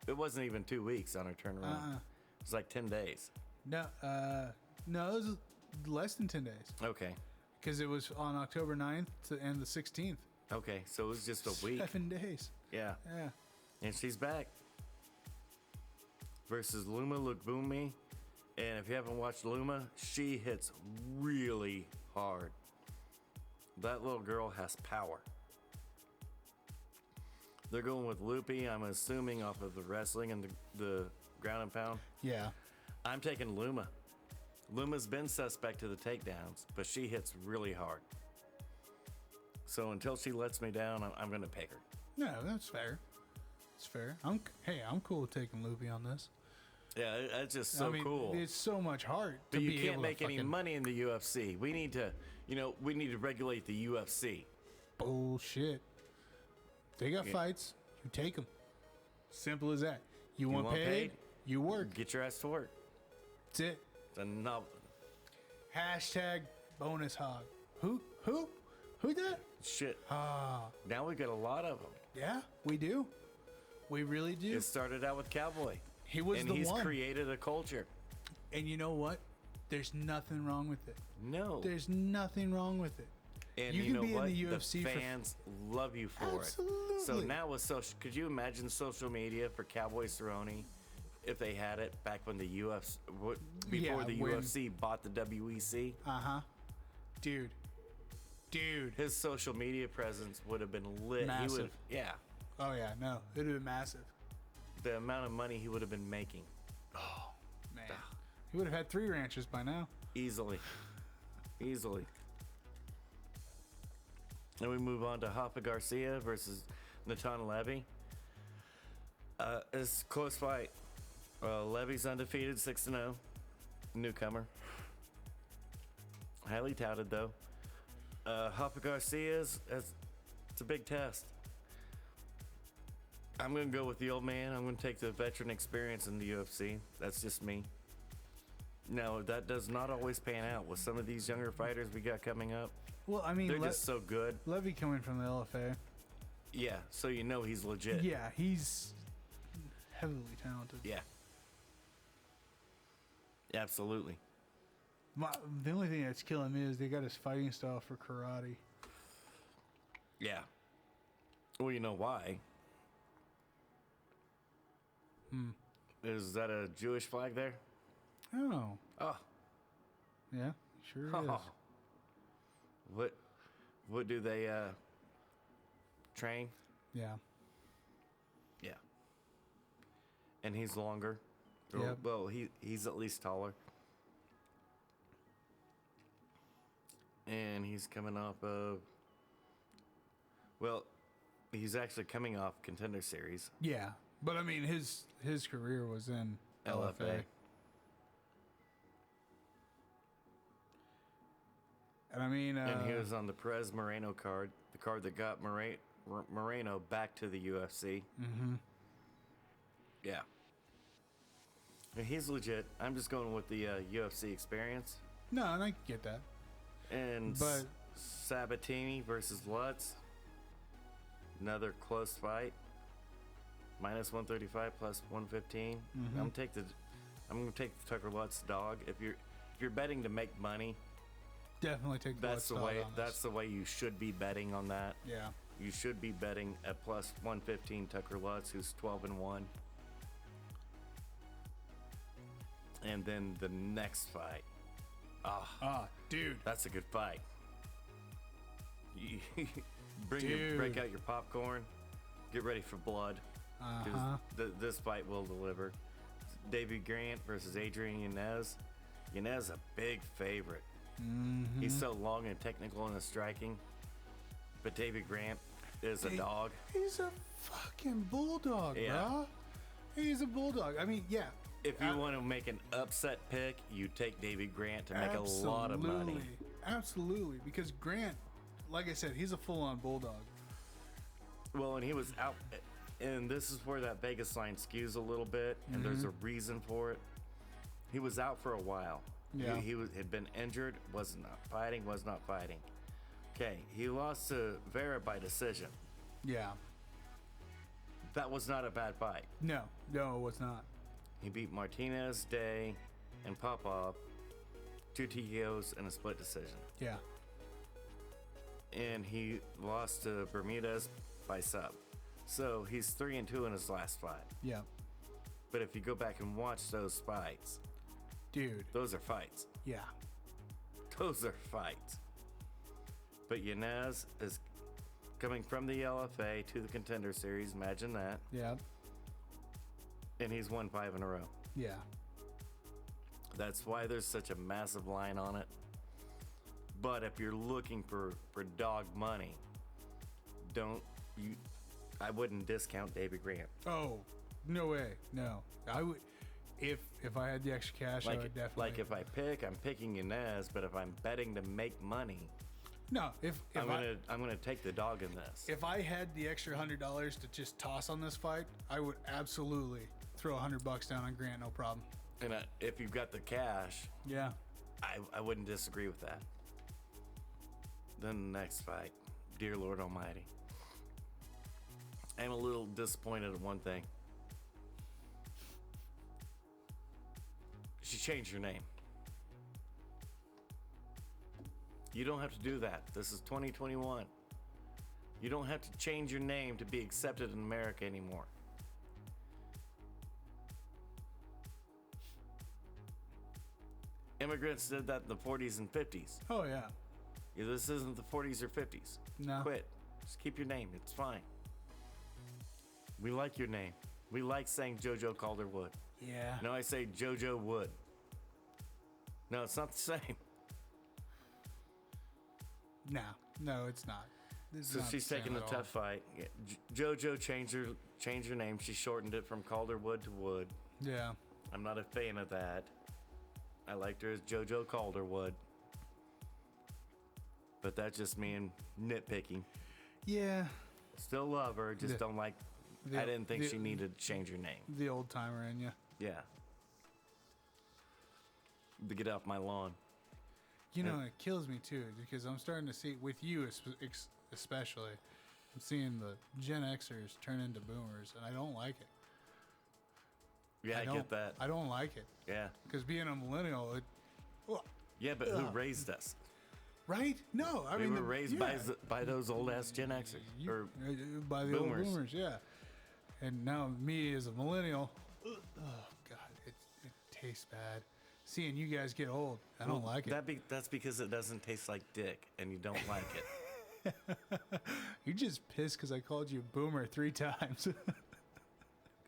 It wasn't even 2 weeks on her turnaround. It was like 10 days. No, it was less than 10 days. Okay. Because it was on October 9th and the 16th. Okay, so it was just a week. 7 days. Yeah. Yeah. And she's back. Versus Luma Lukbumi. And if you haven't watched Luma, she hits really hard. That little girl has power. They're going with Lupe, I'm assuming, off of the wrestling and the ground and pound. Yeah. I'm taking Luma. Luma's been suspect to the takedowns, but she hits really hard. So until she lets me down, I'm going to pick her. No, that's fair. It's fair. I'm cool with taking Lupe on this. Yeah, it's just so cool. It's so much heart. But you can't make any money in the UFC. We need to, regulate the UFC. Bullshit. They got fights. You take them. Simple as that. You want paid? You work. Get your ass to work. That's it. It's enough. Hashtag bonus hog. Who that? Shit. Now we got a lot of them. Yeah, we do. We really do. It started out with Cowboy. He was and the he's one. Created a culture. And you know what? There's nothing wrong with it. No. There's nothing wrong with it. And you you know can be what? in the UFC the fans love you for Absolutely. it. So now with social, could you imagine social media for Cowboy Cerrone if they had it back when the UFC, before the UFC bought the WEC? Dude. His social media presence would have been lit. Massive. Yeah. Oh yeah, no, it would have been massive. The amount of money he would have been making. Oh man, he would have had 3 ranches by now. Easily. Then we move on to Hapa Garcia versus Natan Levy. It's a close fight. Levy's undefeated, 6-0. Newcomer. Highly touted, though. Hapa Garcia's, it's a big test. I'm going to go with the old man. I'm going to take the veteran experience in the UFC. That's just me. No, that does not always pan out with some of these younger fighters we got coming up. Well, I mean, they're just so good. Levy coming from the LFA. Yeah, so you know he's legit. Yeah, he's heavily talented. Yeah. Absolutely. The only thing that's killing me is they got his fighting style for karate. Yeah. Well, you know why? Is that a Jewish flag there? Oh. Oh. Yeah, sure is. What do they train? Yeah. Yeah. And he's longer. Yep. Well, he's at least taller. And he's coming off of, well, he's actually coming off Contender Series. Yeah. But I mean his career was in LFA. And I mean and he was on the Perez Moreno card, the card that got Moreno back to the UFC. Yeah. And he's legit. I'm just going with the UFC experience. No, and I get that. But Sabatini versus Lutz. Another close fight. Minus 135 plus 115. I'm gonna take the Tucker Lutz dog. If you're betting to make money, definitely take the Lutz dog on this. That's the way you should be betting on that. Yeah. You should be betting at plus 115 Tucker Lutz, who's 12-1. And then the next fight. Dude. That's a good fight. Break out your popcorn. Get ready for blood. This fight will deliver. Davey Grant versus Adrian Yanez. Yanez a big favorite. He's so long and technical in his striking. But Davey Grant is a dog. He's a fucking bulldog, bro. He's a bulldog. I mean, yeah. If you want to make an upset pick, you take Davey Grant to make a lot of money. Absolutely. Because Grant, like I said, he's a full-on bulldog. Well, and he was out, and this is where that Vegas line skews a little bit, and there's a reason for it. He was out for a while. Yeah. He had been injured, was not fighting. Okay, he lost to Vera by decision. Yeah. That was not a bad fight. No, it was not. He beat Martinez, Day, and Popov, 2 TKOs and a split decision. Yeah. And he lost to Bermudez by sub. So he's 3-2 in his last fight. Yeah. But if you go back and watch those fights, dude, those are fights. Yeah. Those are fights. But Yanez is coming from the LFA to the Contender Series. Imagine that. Yeah. And he's won 5 in a row. Yeah. That's why there's such a massive line on it. But if you're looking for dog money, I wouldn't discount Davey Grant. Oh, no way. No. I would if I had the extra cash, I would definitely. Like if I pick, I'm picking Yanez, but if I'm betting to make money, no, I'm gonna take the dog in this. If I had the extra $100 to just toss on this fight, I would absolutely throw $100 down on Grant, no problem. And if you've got the cash, yeah, I wouldn't disagree with that. Then the next fight, dear Lord Almighty, I'm a little disappointed at one thing. She changed her name. You don't have to do that. This is 2021. You don't have to change your name to be accepted in America anymore. Immigrants did that in the 40s and 50s. Oh, yeah. Yeah, this isn't the 40s or 50s. No. Quit. Just keep your name. It's fine. We like your name. We like saying JoJo Calderwood. Yeah. No, I say JoJo Wood. No, it's not the same. No, it's not. This is So not she's the same taking a at tough fight. Yeah, JoJo changed her name. She shortened it from Calderwood to Wood. all. Yeah. I'm not a fan of that. I liked her as JoJo Calderwood. But that's just me and nitpicking. Yeah. Still love her, just don't like. I didn't think she needed to change her name. The old timer in you. Yeah. To get off my lawn. You know, it kills me too because I'm starting to see, with you especially, I'm seeing the Gen Xers turn into boomers, and I don't like it. Yeah, I get that. I don't like it. Yeah. Because being a millennial, Yeah, but who raised us? right? No, I We mean were raised by those old ass Gen Xers or by the boomers. old boomers, yeah. And now me as a millennial, oh god, it tastes bad. Seeing you guys get old, I don't like it. That's because it doesn't taste like dick, and you don't like it. You're just pissed because I called you boomer 3 times.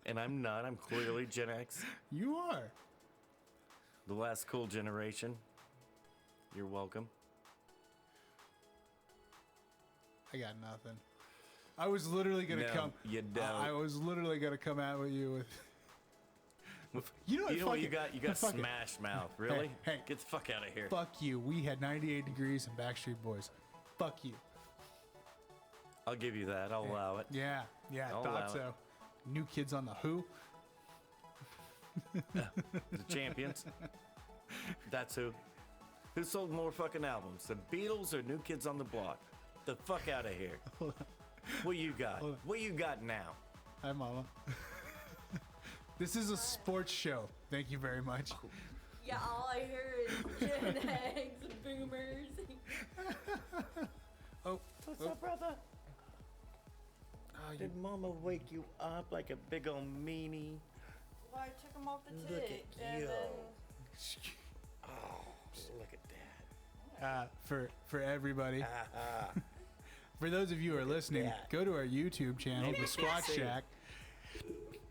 And I'm not. I'm clearly Gen X. You are. The last cool generation. You're welcome. I got nothing. I was literally gonna No, come. you don't. I was literally gonna come out with you with. You know what? You know what you got? You got fuck it. smash mouth. Really? Hey. Get the fuck out of here. Fuck you. We had 98 Degrees and Backstreet Boys. Fuck you. I'll give you that. I'll allow it. Yeah, I'll thought allow it. so. New Kids on the Who. The Champions. That's who. Who sold more fucking albums? The Beatles or New Kids on the Block? The fuck out of here. What you got? What you got now? Hi, Mama. This is a sports show. Thank you very much. Yeah, all I hear is Gen X, boomers. Oh, What's up, brother? oh, you, Did Mama wake you up like a big old meanie? Well, I took them off the Look tick. at And you. then, Oh, look at that. for everybody. For those of you who are listening, that. go to our YouTube channel, Maybe The you can't Squatch see it. Shack,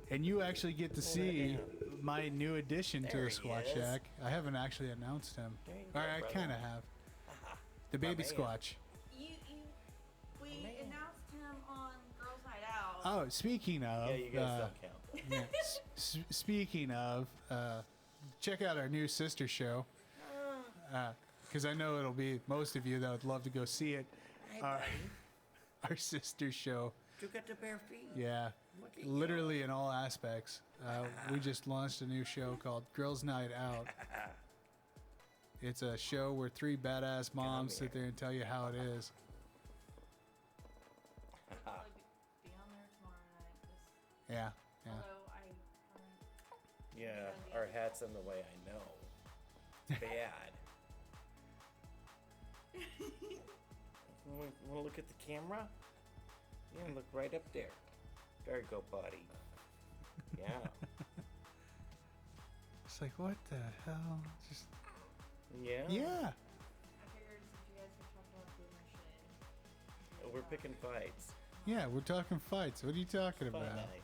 and you actually get to see my new addition to There the he Squatch is. Shack. I haven't actually announced him. There you Or go, I brother. kind of have. The baby man. Squatch. we announced him on Girls Night Out. Oh, speaking of, Yeah, you guys don't count. yeah, speaking of, check out our new sister show. Because I know it'll be most of you that would love to go see it. Our sister show. You got the bare feet. Yeah, Look at literally in all aspects. We just launched a new show called Girls Night Out. It's a show where 3 badass moms sit there and tell you how it is. I'll be on there tomorrow night. Yeah, yeah. Although I Yeah, our hat's in the way, I know. It's bad. Want to look at the camera? Yeah, look right up there. There you go, buddy. Yeah. It's like, what the hell? Just Yeah? yeah. I figured since you guys were talking about boomer shit. We're picking fights. Yeah, we're talking fights. What are you talking Fight about? night.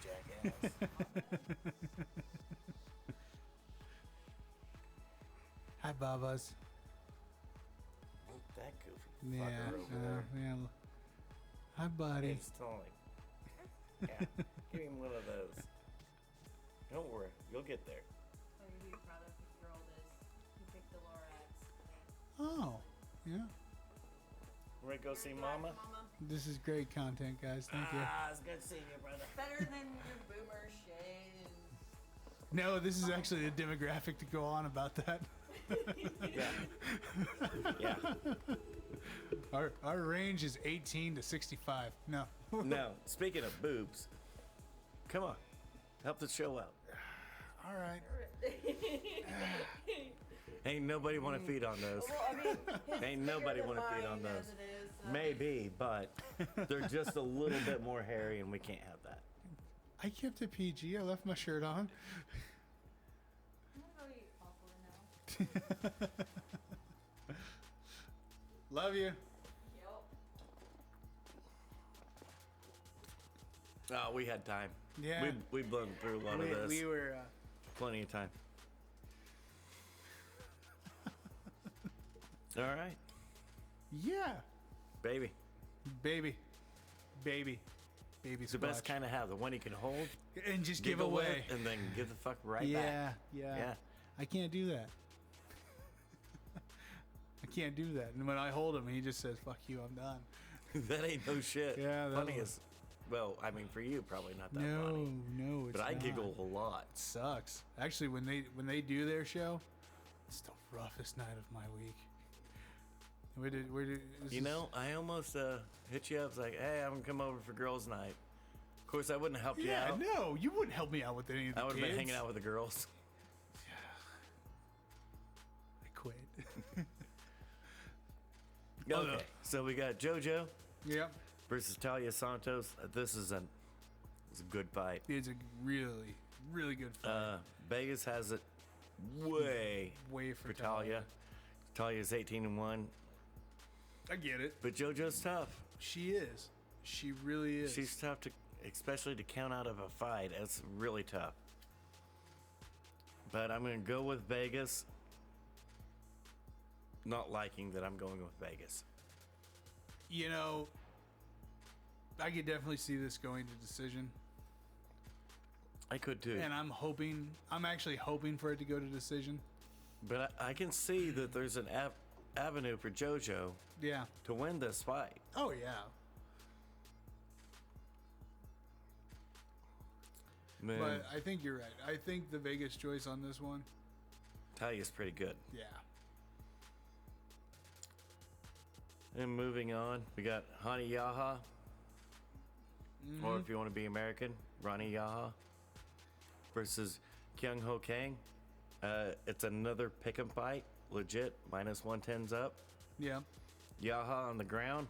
Jackass. Hi, Babas. That goofy Yeah, fucker over there. yeah. Hi, buddy. Hey, Stalling. Yeah, give him one of those. Don't worry, you'll get there. So your big brother, 50-year-old, he picked the Lorax. Oh, yeah. Ready to go see Mama? This is great content, guys. Thank you. It's good seeing you, brother. Better than your boomer shit. No, this is actually a demographic to go on about that. Yeah. Yeah. Our range is 18 to 65. No. Now, speaking of boobs, come on, help the show out. All right. Ain't nobody want to feed on those. Well, I mean, his Ain't bigger nobody than wanna feed mine on those. as it is, so- Maybe, but they're just a little bit more hairy, and we can't have that. I kept it PG. I left my shirt on. I'm gonna go eat popcorn now. Love you. Yep. Oh, we had time. Yeah. We blown through a lot of this. We were. Plenty of time. All right, Yeah. baby. Baby. Baby. Baby It's the best Squatch. kind of have, the one you can hold, And just give giggle with, away. and then give the fuck right back. Yeah. Yeah. I can't do that. I can't do that. And when I hold him, he just says, "Fuck you, I'm done." That ain't no shit. Yeah, that funny was- as well. I mean, for you, probably not that No, funny. no, it's But I not. giggle a lot. It sucks. Actually, when they do their show, it's the roughest night of my week. You know, I almost hit you up. It's like, hey, I'm gonna come over for girls' night. Of course, I wouldn't have helped you Yeah, out. no, you wouldn't help me out with any of the I would have kids. been hanging out with the girls. I quit. Okay, Oh, no. so we got JoJo Yep. versus Talia Santos. This is it's a good fight. It's a really, really good fight. Vegas has it way Way for Talia. Talia's 18-1, I get it. but JoJo's tough. She is. She really is. She's tough to, especially to count out of a fight. It's really tough. But I'm gonna go with Vegas. Not liking that I'm going with Vegas. You know, I could definitely see this going to decision. I could too. And I'm actually hoping for it to go to decision. But I can see that there's an avenue for JoJo Yeah. to win this fight. Oh, yeah. Man, But I think you're right. I think the Vegas choice on this one, Talia's pretty good. yeah. And moving on, we got Hani Yaha. Or if you want to be American, Ronnie Yaha versus Kyung Ho Kang. It's another pick 'em fight, legit, minus 110's up. Yeah. Yaha on the ground,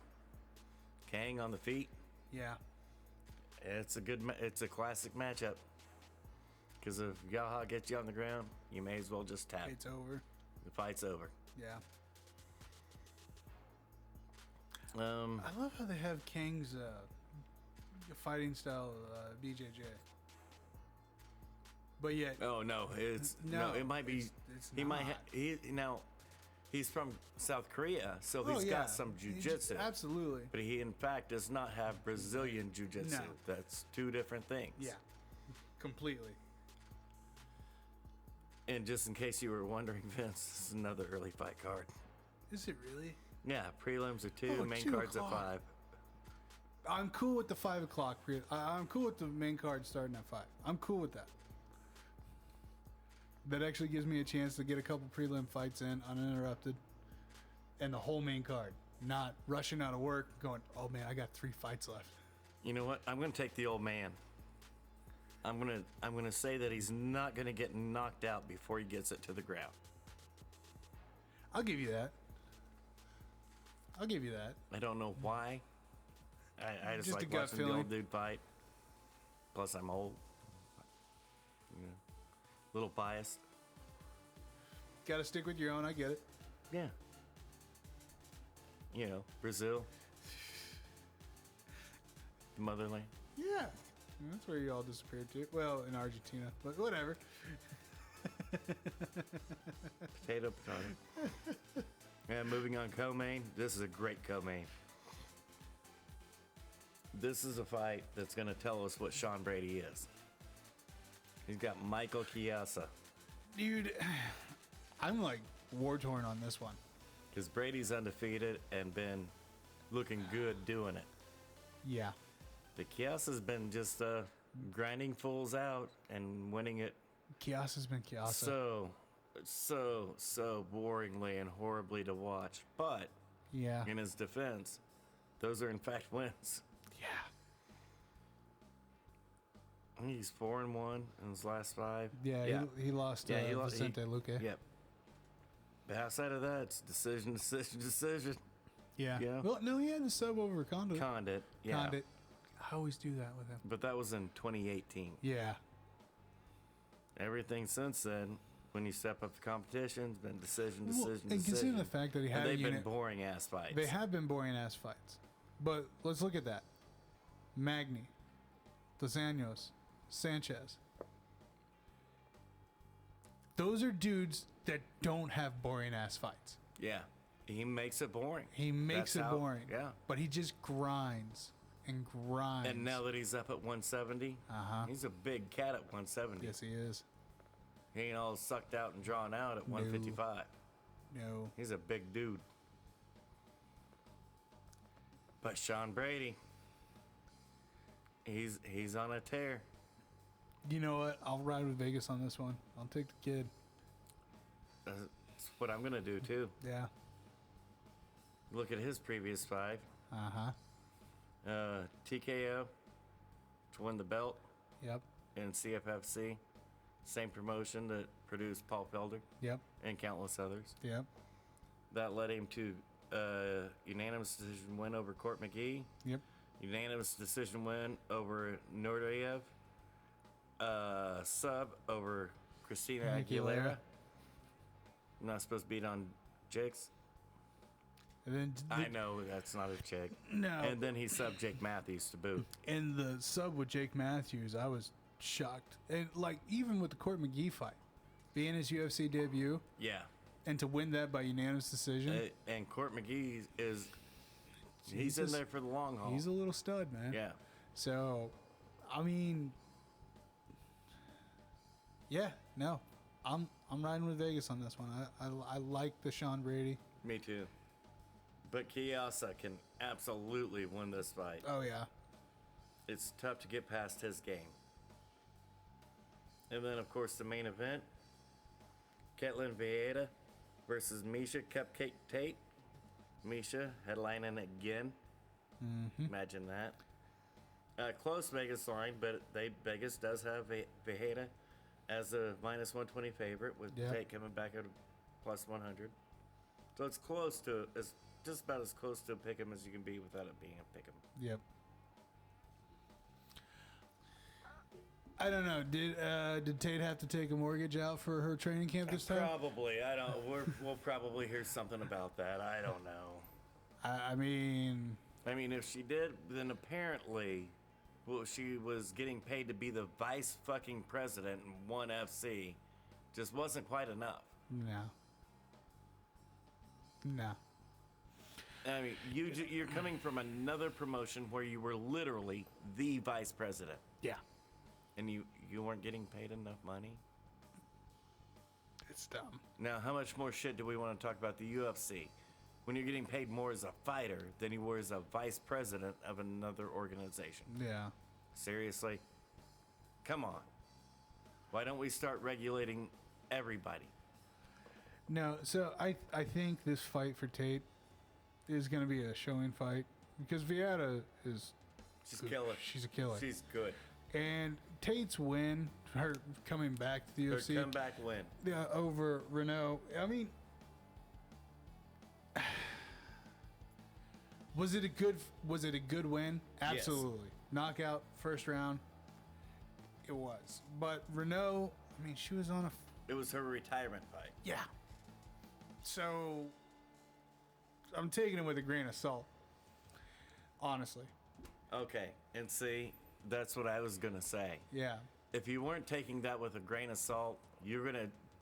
Kang on the feet. Yeah. It's a classic matchup. Because if Yaha gets you on the ground, you may as well just tap. It's over. The fight's over. Yeah. I love how they have Kang's fighting style BJJ. But yet, Oh no, it's No, it might be. it's he might. not. He's from South Korea, so he's oh, yeah. got some jujitsu. Absolutely. But he, in fact, does not have Brazilian jiu-jitsu. No. That's two different things. Yeah. Completely. And just in case you were wondering, Vince, this is another early fight card. Is it really? Yeah, prelims are 2, Oh, main 2 cards are o'clock. 5. I'm cool with the 5 o'clock. I'm cool with the main card starting at 5. I'm cool with that. That actually gives me a chance to get a couple prelim fights in uninterrupted. And the whole main card. Not rushing out of work going, oh man, I got 3 fights left. You know what? I'm going to take the old man. I'm gonna say that he's not going to get knocked out before he gets it to the ground. I'll give you that. I'll give you that. I don't know why. I just Just a like gut watching the feeling. old dude fight. Plus, I'm old. You know, little biased. Got to stick with your own. I get it. Yeah. You know, Brazil. The motherland. Yeah. That's where you all disappeared to. Well, in Argentina, but whatever. Potato. And moving on, co-main. This is a great co-main. This is a fight that's going to tell us what Sean Brady is. He's got Michael Chiesa. Dude, I'm like war torn on this one. Because Brady's undefeated and been looking good doing it. Yeah. The Chiesa's been just grinding fools out and winning it Chiasa's been Chiasa. so boringly and horribly to watch. But Yeah. in his defense, those are in fact wins. Yeah. He's 4-1 in his last 5. Yeah, Yeah. He lost Yeah, he lost- Vicente Luque. Yep. But outside of that, it's decision. Yeah. Yeah. Well, no, he had the sub over Condit. Condit, yeah. Condit. I always do that with him. But that was in 2018. Yeah. Everything since then, when you step up the competition, it's been decision. And considering the fact that he had and a they've been unit, boring ass fights. they have been boring ass fights. But let's look at that. Magny, Dos Anjos, Sanchez. Those are dudes that don't have boring ass fights. Yeah. He makes it boring. He makes That's it how- boring. Yeah. But he just grinds and grinds. And now that he's up at 170, he's a big cat at 170. Yes, he is. He ain't all sucked out and drawn out at 155. No. He's a big dude. But Sean Brady, he's on a tear. You know what? I'll ride with Vegas on this one. I'll take the kid. That's what I'm gonna do too. Yeah. Look at his previous 5. TKO to win the belt Yep. in CFFC. Same promotion that produced Paul Felder Yep. and countless others. Yep. That led him to unanimous decision win over Court McGee. Yep. Unanimous decision win over Nordayev. Sub over Christina Aguilera. I'm not supposed to beat on Jakes. And then I know that's not a chick. No. And then he subbed Jake Matthews to boot. in the sub with Jake Matthews, I was shocked. And like even with the Court McGee fight, being his UFC debut, Yeah. and to win that by unanimous decision, And Court McGee he's in there for the long haul. he's a little stud, man. Yeah. So, I mean, yeah, no, I'm riding with Vegas on this one. I like the Sean Brady. Me too. But Chiesa can absolutely win this fight. Oh yeah, It's tough to get past his game. And then, of course, the main event, Ketlin Vieira versus Misha Cupcake Tate. Misha headlining again. Imagine that. Close Vegas line, but Vegas does have Vieira as a minus 120 favorite, with Tate coming back at a plus 100. So it's close to, it's just about as close to a pick'em as you can be without it being a pick'em. yep. I don't know. Did Tate have to take a mortgage out for her training camp this time? Probably. I don't. We'll probably hear something about that. I don't know. I mean, if she did, then apparently, well, she was getting paid to be the vice fucking president in ONE FC. Just wasn't quite enough. no. I mean, you're coming from another promotion where you were literally the vice president, Yeah, and you weren't getting paid enough money. it's dumb. Now, how much more shit do we want to talk about the UFC? When you're getting paid more as a fighter than you were as a vice president of another organization. Yeah. Seriously? Come on. Why don't we start regulating everybody? No, so I think this fight for Tate is going to be a showing fight because Vieira is She's good. killer. She's a killer. She's good. And Tate's win, her coming back to the Her UFC, comeback win. over Renault. I mean, was it a good win? Absolutely. Knockout, first round. It was. But Renault, I mean, she was on a It was her retirement fight. yeah. So I'm taking it with a grain of salt. Honestly. Okay, and see, that's what I was gonna say. Yeah. If you weren't taking that with a grain of salt,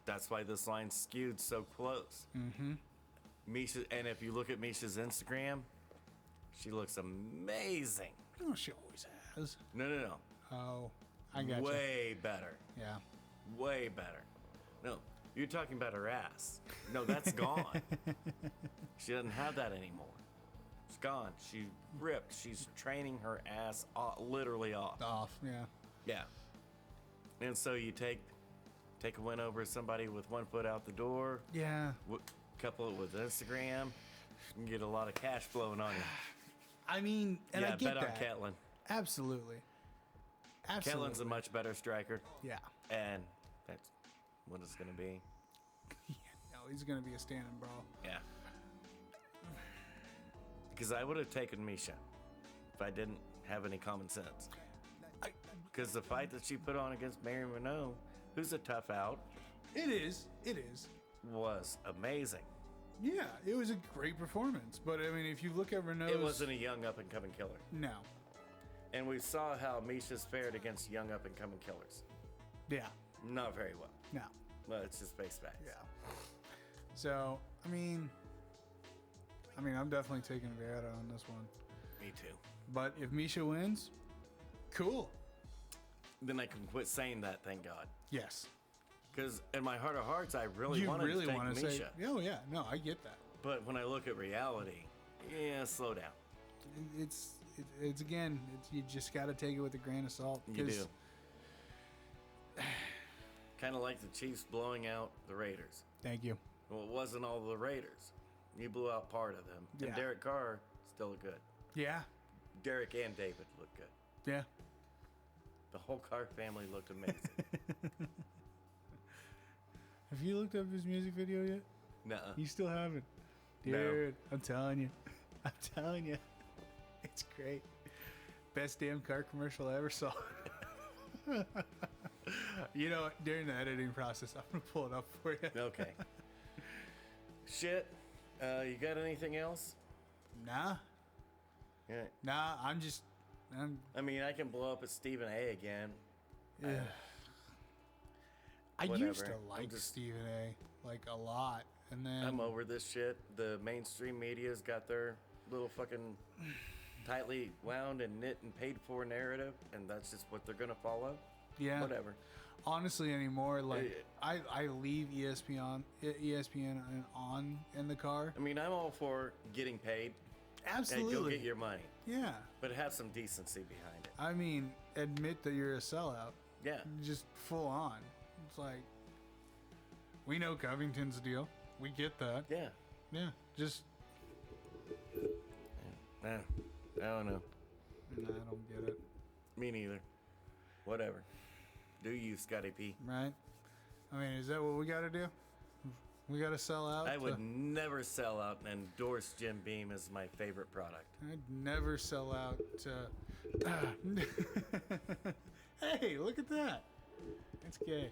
that's why this line's skewed so close. Mm-hmm. Misha, and if you look at Misha's Instagram, she looks amazing. Oh, she always has. No. Oh, I got you. Way better. Yeah. Way better. No, you're talking about her ass. No, that's gone. She doesn't have that anymore. It's gone. She's ripped. She's training her ass literally off. Yeah. Yeah. And so you take a win over somebody with one foot out the door, Yeah. couple it with Instagram, and get a lot of cash flowing on you. I mean, and Yeah, I get bet that. on Ketlin. Absolutely. Absolutely. Ketlin's a much better striker, Yeah. and that's what it's going to be. Yeah, no, he's going to be a standing brawl. Yeah. Because I would have taken Misha if I didn't have any common sense. Because the fight that she put on against Mary Renault, who's a tough out, It is. was amazing. Yeah, it was a great performance. But, I mean, if you look at Renault's... It wasn't a young up-and-coming killer. No. And we saw how Misha's fared against young up-and-coming killers. Yeah. Not very well. No. Let's just face facts. Yeah. So, I mean, I'm definitely taking Vera on this one. Me too. But if Misha wins, cool. Then I can quit saying that, thank God. Yes. Because in my heart of hearts, I really You wanted really to take want to Misha. say, oh yeah, no, I get that. But when I look at reality, yeah, slow down. It's again, you just got to take it with a grain of salt. You do. Kind of like the Chiefs blowing out the Raiders. Thank you. Well, it wasn't all the Raiders. You blew out part of them. And Yeah. Derek Carr still looked good. Yeah. Derek and David looked good. Yeah. The whole Carr family looked amazing. Have you looked up his music video yet? Nuh-uh. You still haven't. No. Dude, I'm telling you. It's great. Best damn car commercial I ever saw. You know, during the editing process, I'm going to pull it up for you. Okay. Shit. You got anything else? Nah. Yeah. Nah, I'm I mean, I can blow up at Stephen A again. yeah. I Whatever. used to I'm like just- Stephen A. like a lot. And then I'm over this shit. The mainstream media's got their little fucking tightly wound and knit and paid for narrative, and that's just what they're gonna follow. yeah. Whatever. Honestly, anymore, like Yeah. I leave ESPN on in the car. I mean, I'm all for getting paid. Absolutely. And go get your money, Yeah. but have some decency behind it. I mean, admit that you're a sellout. Yeah. Just full on. It's like, we know Covington's deal. We get that. Yeah. Yeah. Just, I don't know. I don't get it. Me neither. Whatever. Do you, Scotty P? Right? I mean, is that what we got to do? We got to sell out? I would never sell out and endorse Jim Beam as my favorite product. I'd never sell out to... Hey, look at that. It's gay.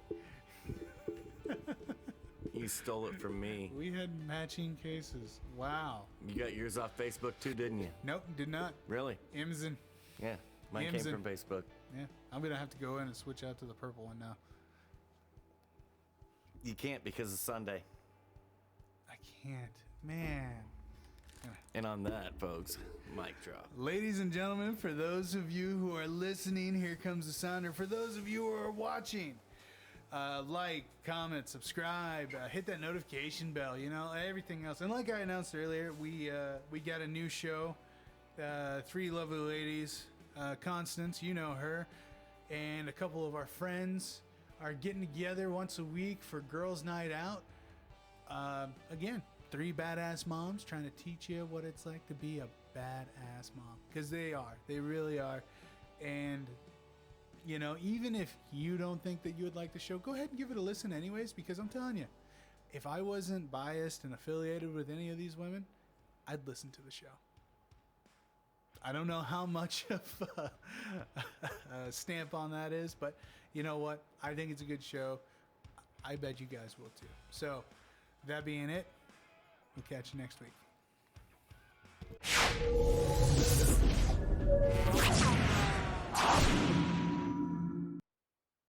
You stole it from me. We had matching cases. Wow. You got yours off Facebook too, didn't you? Nope, did not. Really? Imzen. Yeah. Mine came Imzen. from Facebook. Yeah, I'm going to have to go in and switch out to the purple one now. You can't because it's Sunday. I can't. Man. And on that, folks, mic drop. Ladies and gentlemen, for those of you who are listening, here comes the sounder. For those of you who are watching, like, comment, subscribe, hit that notification bell, you know, everything else. And like I announced earlier, we got a new show, three lovely ladies, Constance, you know her, and a couple of our friends are getting together once a week for Girls Night Out. Again, three badass moms trying to teach you what it's like to be a badass mom. Because they are. They really are. And, you know, even if you don't think that you would like the show, go ahead and give it a listen anyways. Because I'm telling you, if I wasn't biased and affiliated with any of these women, I'd listen to the show. I don't know how much of a stamp on that is, but you know what? I think it's a good show. I bet you guys will too. So, that being it, we'll catch you next week.